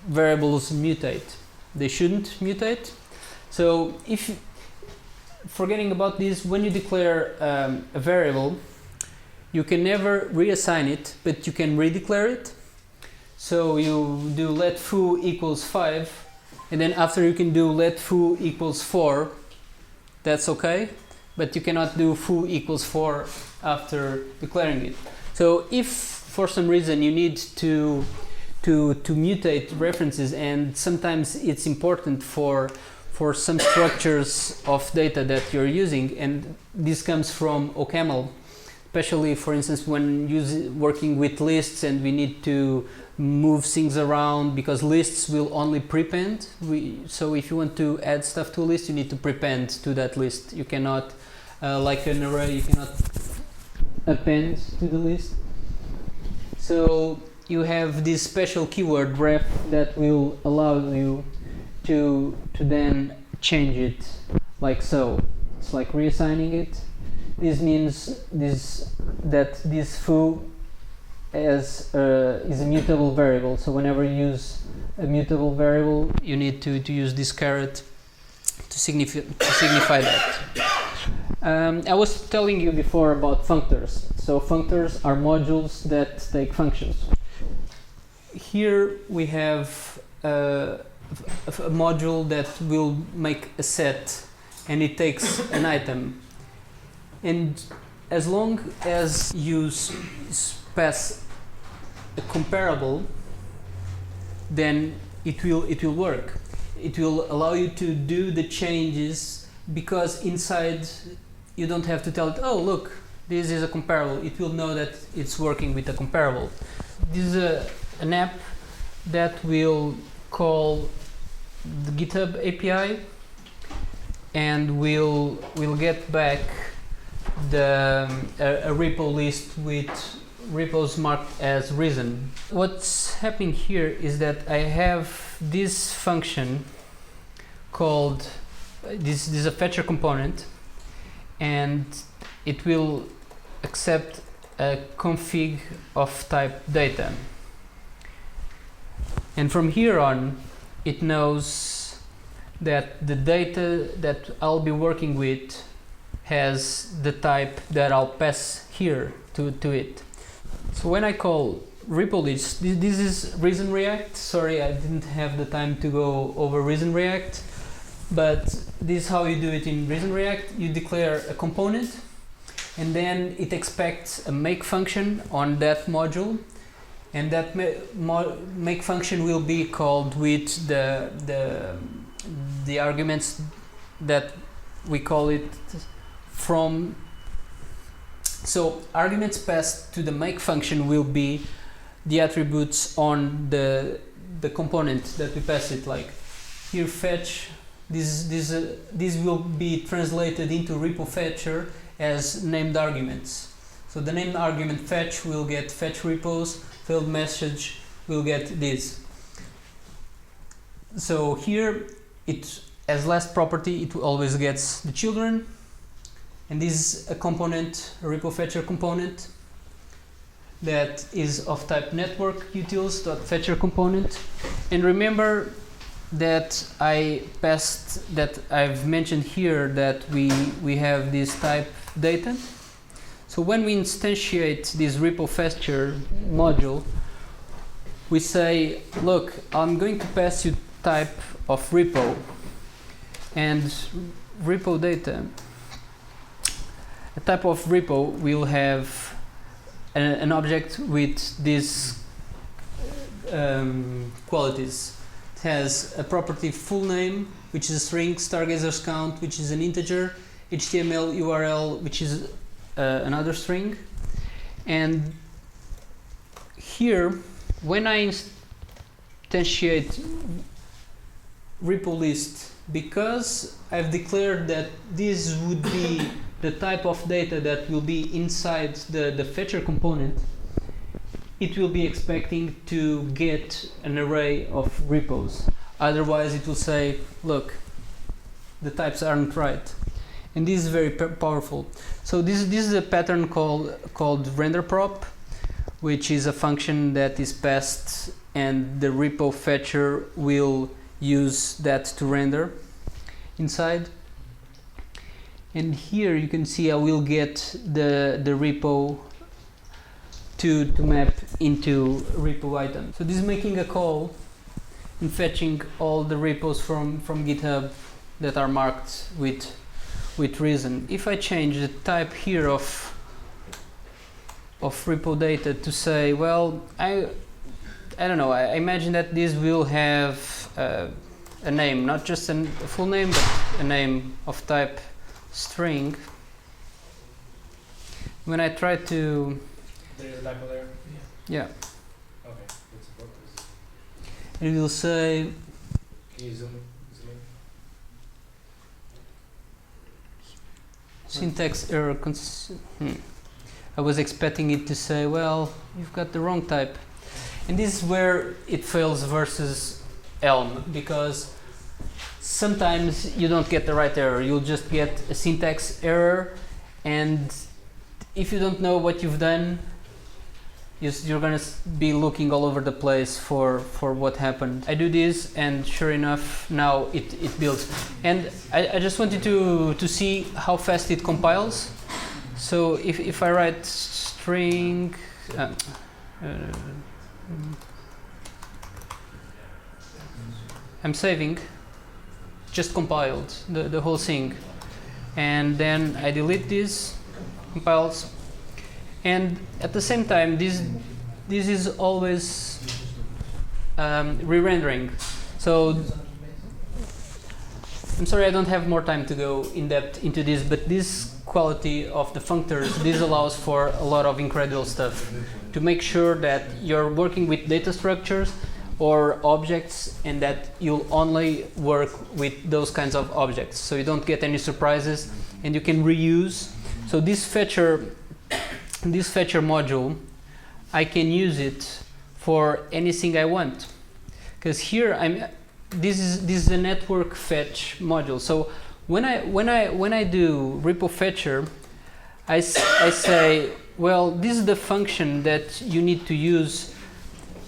variables mutate. They shouldn't mutate. So if forgetting about this, when you declare a variable, you can never reassign it, but you can redeclare it. So you do let foo equals 5, and then after you can do let foo equals 4. That's okay, but you cannot do foo equals 4 after declaring it. So if for some reason you need to mutate references, and sometimes it's important for some structures of data that you're using, and this comes from OCaml, especially for instance when working with lists and we need to move things around, because lists will only prepend. So if you want to add stuff to a list, you need to prepend to that list. You cannot, like an array, you cannot append to the list. So you have this special keyword ref that will allow you to then change it like so. It's like reassigning it. This means that this foo is a mutable variable. So whenever you use a mutable variable, you need to use this caret to signify that. I was telling you before about functors. So functors are modules that take functions. here we have a module that will make a set, and it takes an item. And as long as you pass a comparable, then it will work. It will allow you to do the changes, because inside you don't have to tell it, oh look, this is a comparable. It will know that it's working with a comparable. This is an app that will call the GitHub API, and we'll get back a repo list with repos marked as reason. What's happening here is that I have this function called, this is a fetcher component, and it will accept a config of type data. And from here on, it knows that the data that I'll be working with has the type that I'll pass here to it. So when I call repo list, this is Reason React. Sorry, I didn't have the time to go over Reason React, but this is how you do it in Reason React. You declare a component, and then it expects a make function on that module, and that make function will be called with the arguments that we call it from. So arguments passed to the make function will be the attributes on the component that we pass it. Like here, fetch. This will be translated into repo fetcher as named arguments. So the named argument fetch will get fetch repos. Failed message will get this. So here, it as last property, it always gets the children. And this is a component, a repo fetcher component that is of type network utils.fetcher component. And remember that I've mentioned here that we have this type data. So when we instantiate this repo fetcher module, we say, look, I'm going to pass you type of repo and repo data. A type of repo will have an object with these qualities. It has a property full name, which is a string, stargazers count, which is an integer, HTML URL, which is another string. And here, when I instantiate repo list, because I've declared that this would be the type of data that will be inside the fetcher component, it will be expecting to get an array of repos. Otherwise, it will say, look, the types aren't right. And this is very powerful. So this is a pattern called render prop, which is a function that is passed, and the repo fetcher will use that to render inside. And here you can see I will get the repo to map into repo item. So this is making a call and fetching all the repos from GitHub that are marked with reason. If I change the type here of repo data to say, well, I don't know, I imagine that this will have a name, not just a full name, but a name of type string. When I try to... There's a typo there? Yeah. Okay. What's the purpose? It will say... Can you zoom in? Syntax error. I was expecting it to say, well, you've got the wrong type. And this is where it fails versus Elm, because sometimes you don't get the right error. You'll just get a syntax error, and if you don't know what you've done, you're going to be looking all over the place for what happened. I do this, and sure enough, now it builds. And I just wanted to see how fast it compiles. So if I write string... I'm saving, just compiled the whole thing. And then I delete this, compiles. And at the same time, this is always re-rendering. So I'm sorry I don't have more time to go in depth into this, but this quality of the functors, this allows for a lot of incredible stuff to make sure that you're working with data structures or objects and that you'll only work with those kinds of objects, so you don't get any surprises and you can reuse. So this fetcher module, I can use it for anything I want, because here this is a network fetch module. So when I do repo fetcher, I say, well, this is the function that you need to use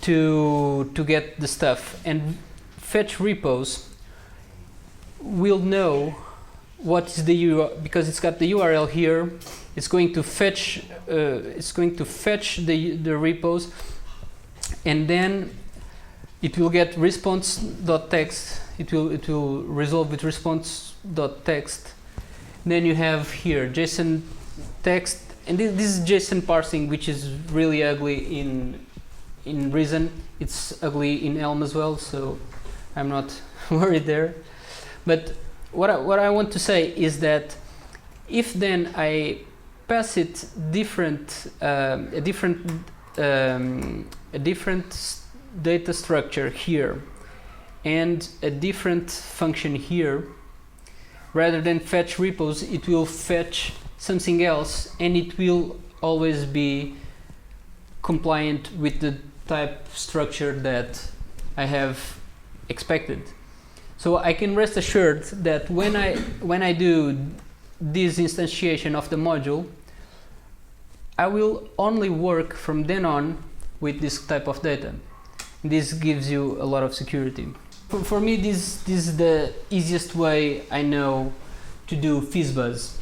to get the stuff, and fetch repos will know what is the URL, because it's got the URL here. It's going to fetch the repos, and then it will get response.txt. It will resolve with response.txt. Then you have here JSON text, and this is JSON parsing, which is really ugly in Reason. It's ugly in Elm as well, so I'm not worried there. But what I want to say is that if then I pass it a different data structure here and a different function here, rather than fetch repos, it will fetch something else, and it will always be compliant with the type structure that I have expected. So I can rest assured that when I do this instantiation of the module, I will only work from then on with this type of data. This gives you a lot of security. For me, this is the easiest way I know to do fizzbuzz.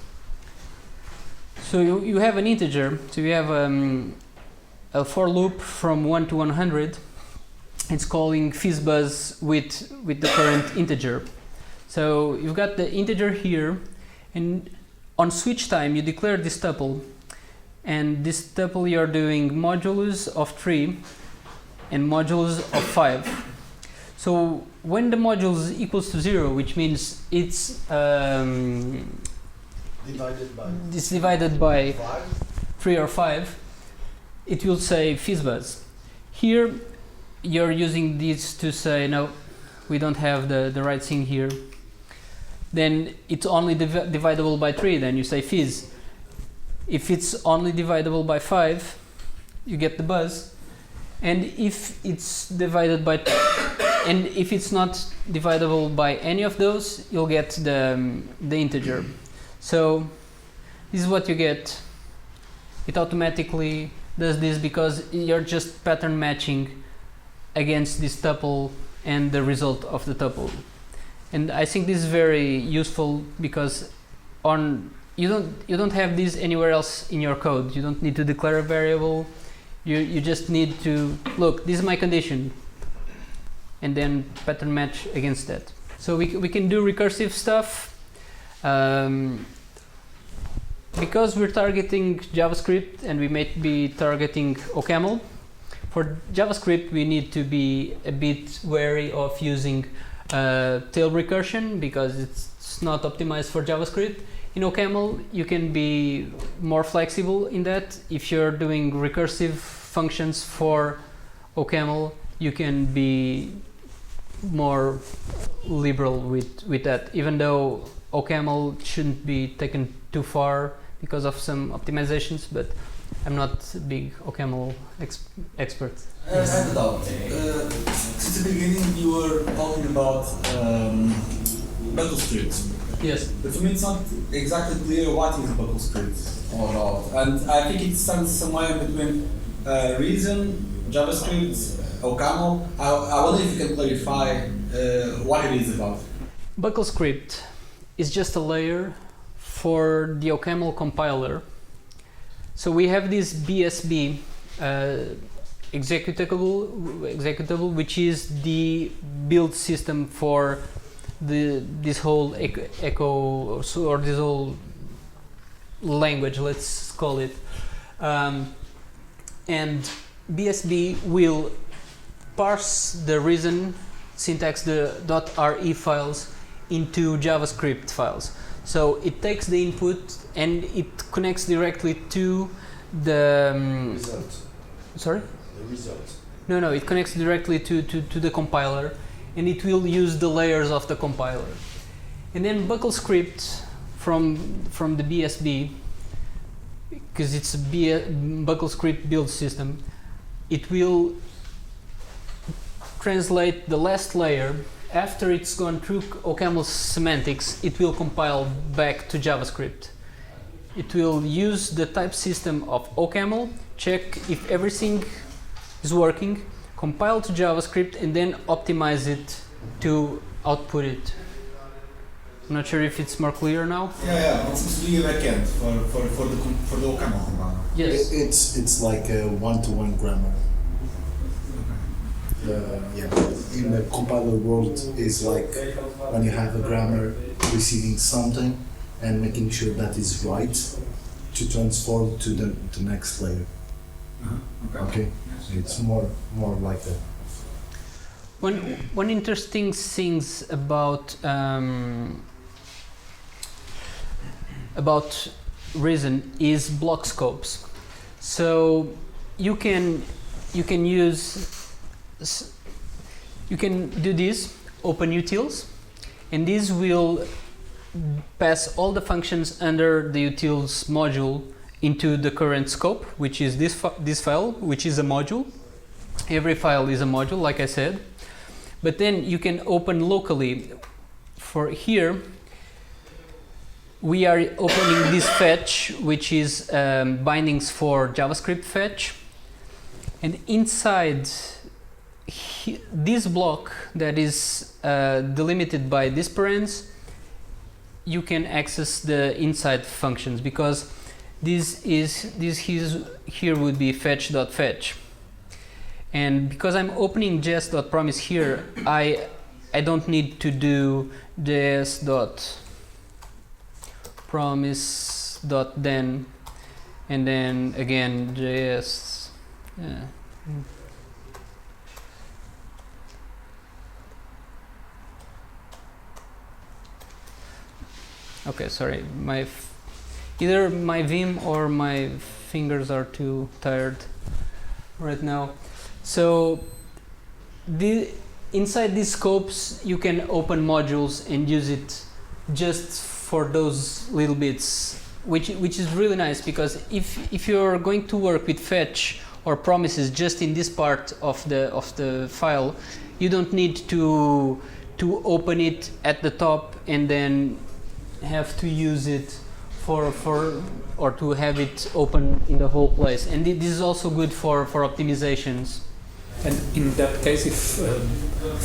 So you have an integer, so you have a for loop from 1 to 100. It's calling fizzbuzz with the current integer. So you've got the integer here, and on switch time you declare this tuple, and this tuple you're doing modulus of 3 and modulus of 5. So when the modulus equals to 0, which means it's divided by 3 or 5, it will say fizzbuzz. Here you're using this to say, no, we don't have the right thing here. Then it's only divisible by 3, then you say fizz. If it's only divisible by 5, you get the buzz. And if it's divided by and if it's not divisible by any of those, you'll get the integer. So this is what you get. It automatically does this because you're just pattern matching against this tuple and the result of the tuple. And I think this is very useful because you don't have this anywhere else in your code. You don't need to declare a variable. You just need to look, this is my condition, and then pattern match against that. So we can do recursive stuff. Because we're targeting JavaScript and we might be targeting OCaml, for JavaScript we need to be a bit wary of using tail recursion because it's not optimized for JavaScript. In OCaml you can be more flexible in that. If you're doing recursive functions for OCaml, you can be more liberal with that, even though OCaml shouldn't be taken too far because of some optimizations, but I'm not a big OCaml expert. I have a doubt. Since the beginning you were talking about buckle scripts. Yes. But to me it's not exactly clear what is buckle script all about. And I think it stands somewhere between Reason, JavaScript, OCaml. I wonder if you can clarify what it is about. Buckle script is just a layer for the OCaml compiler. So we have this BSB executable, which is the build system for this whole echo or this whole language, let's call it. And BSB will parse the reason syntax, the .re files, into JavaScript files. So it takes the input and it connects directly to the Result. sorry? The result. No, it connects directly to the compiler, and it will use the layers of the compiler. And then Buckle script from the BSB, because it's a Buckle script build system, it will translate the last layer. After it's gone through OCaml's semantics, it will compile back to JavaScript. It will use the type system of OCaml, check if everything is working, compile to JavaScript, and then optimize it to output it. I'm not sure if it's more clear now. Yeah, it seems to be a backend for the OCaml. Yes. It's like a one-to-one grammar. Yeah, in the compiler world is like when you have a grammar receiving something and making sure that is right to transform to the next layer. Okay, it's more like that. One interesting things about Reason is block scopes. So you can do this, open utils, and this will pass all the functions under the utils module into the current scope, which is this file, which is a module. Every file is a module, like I said. But then you can open locally. For here, we are opening this fetch, which is bindings for JavaScript fetch. And inside this block that is delimited by this parens, you can access the inside functions, because this here would be fetch.fetch. And because I'm opening js.promise here, I don't need to do js.promise.then and then again js. Okay, sorry, either my Vim or my fingers are too tired right now. So inside these scopes you can open modules and use it just for those little bits, which is really nice, because if you're going to work with fetch or promises just in this part of the file, you don't need to open it at the top and then have to use it or to have it open in the whole place. And this is also good for optimizations. And in that case, if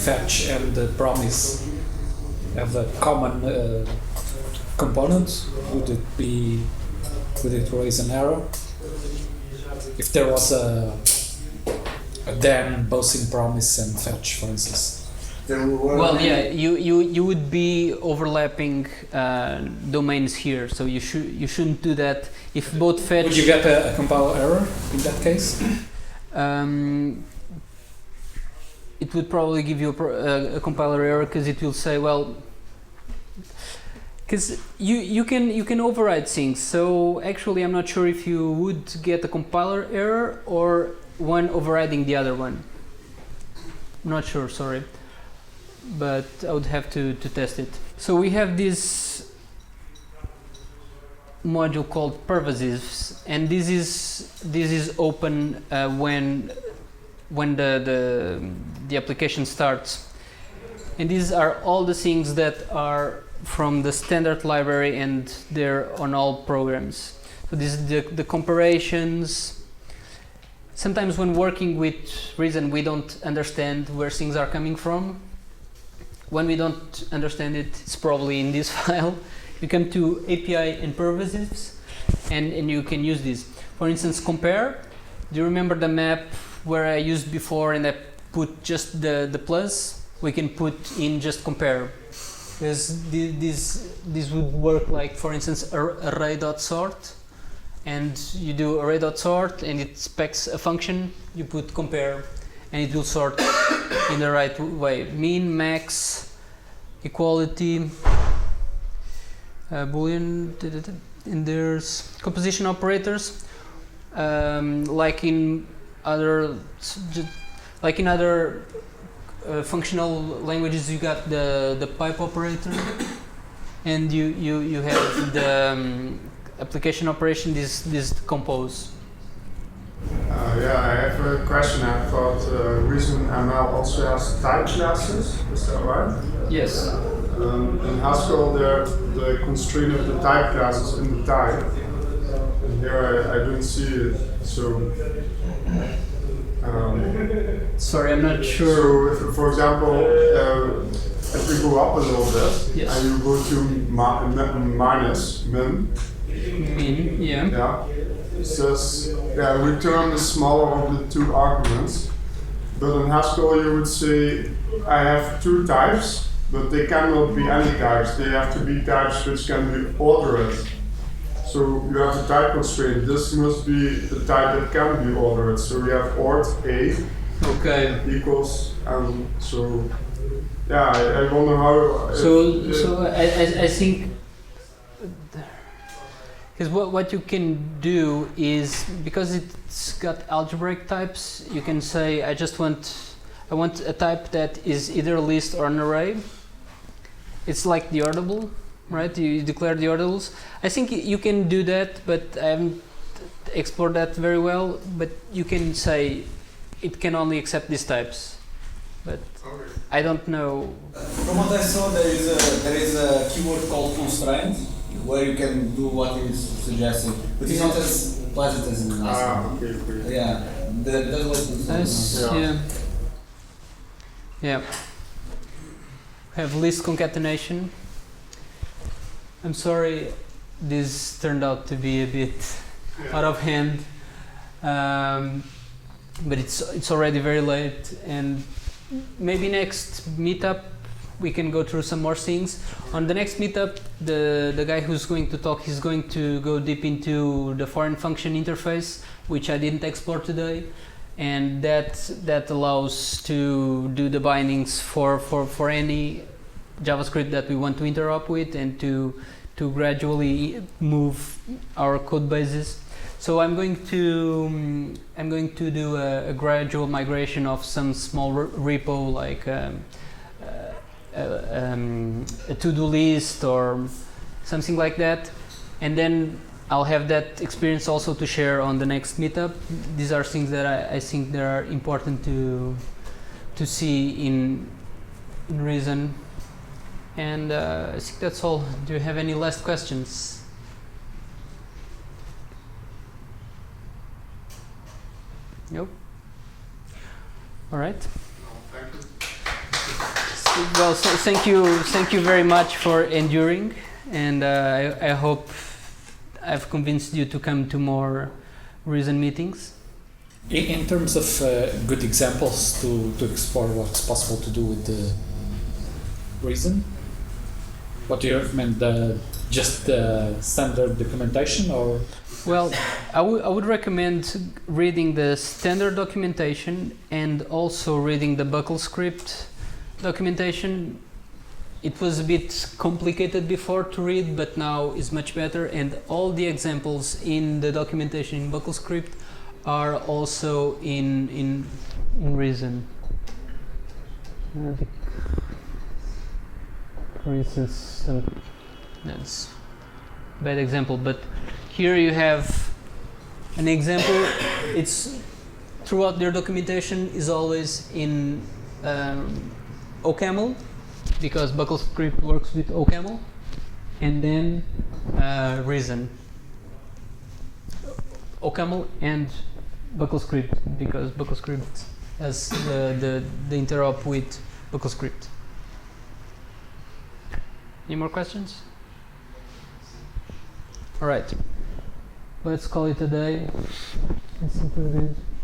fetch and the promise have a common component, would it raise an error? If there was a then both in promise and fetch, for instance. Well, yeah, you would be overlapping domains here, so you shouldn't do that. If both fetch. Would you get a compiler error in that case? It would probably give you a compiler error, because it will say, well, because you can override things. So actually, I'm not sure if you would get a compiler error or one overriding the other one. I'm not sure, sorry, but I would have to test it. So we have this module called pervasives, and this is open when the application starts. And these are all the things that are from the standard library, and they're on all programs. So this is the comparisons. Sometimes when working with Reason, we don't understand where things are coming from. When we don't understand it, it's probably in this file. You come to API and pervasives, and you can use this. For instance, compare. Do you remember the map where I used before and I put just the plus, we can put in just compare. Because this would work like, for instance, array.sort, and you do array.sort and it specs a function, you put compare, and it will sort in the right way. Min, max, equality, boolean, and there's composition operators, like in other functional languages. You got the pipe operator, and you have the application operation. This compose. Yeah, I have a question. I thought ReasonML also has type classes. Is that right? Yes. In Haskell, the constraint of the type classes in the type. And here I don't see it. So. Sorry, I'm not sure. So, if, for example, if we go up a little bit, yes. and you go to minus min. Min, yeah. Yeah. It says, return the smaller of the two arguments. But in Haskell, you would say, I have two types, but they cannot be any types. They have to be types which can be ordered. So you have a type constraint. This must be the type that can be ordered. So we have ord a equals, and so yeah, I wonder how. So I think, because what you can do is, because it's got algebraic types, you can say I want a type that is either a list or an array. It's like the ordable. Right, you declare the orders. I think you can do that, but I haven't explored that very well. But you can say it can only accept these types. But I don't know. From what I saw, there is a keyword called constraint, where you can do what is suggested, but it's not as pleasant as in Haskell. Okay. Yeah, that was. Yeah. Have list concatenation. I'm sorry, this turned out to be a bit out of hand, but it's already very late, and maybe next meetup we can go through some more things. On the next meetup, the guy who's going to talk, he's going to go deep into the foreign function interface, which I didn't explore today, and that allows to do the bindings for any JavaScript that we want to interop with, and to gradually move our code bases. So I'm going to do a gradual migration of some small repo, like a to-do list or something like that, and then I'll have that experience also to share on the next meetup. These are things that I think that are important to see in Reason. And I think that's all. Do you have any last questions? Nope. All right. Well, so thank you very much for enduring, and I hope I've convinced you to come to more Reason meetings. In terms of good examples to explore what's possible to do with the Reason, what do you recommend? Just standard documentation, or? Well, I would recommend reading the standard documentation and also reading the buckle script documentation. It was a bit complicated before to read, but now is much better, and all the examples in the documentation in buckle script are also in Reason. For instance, that's a bad example, but here you have an example. It's throughout their documentation is always in OCaml, because buckle script works with OCaml, and then Reason. OCaml and buckle script, because buckle script has the interop with buckle script. Any more questions? All right. Let's call it a day.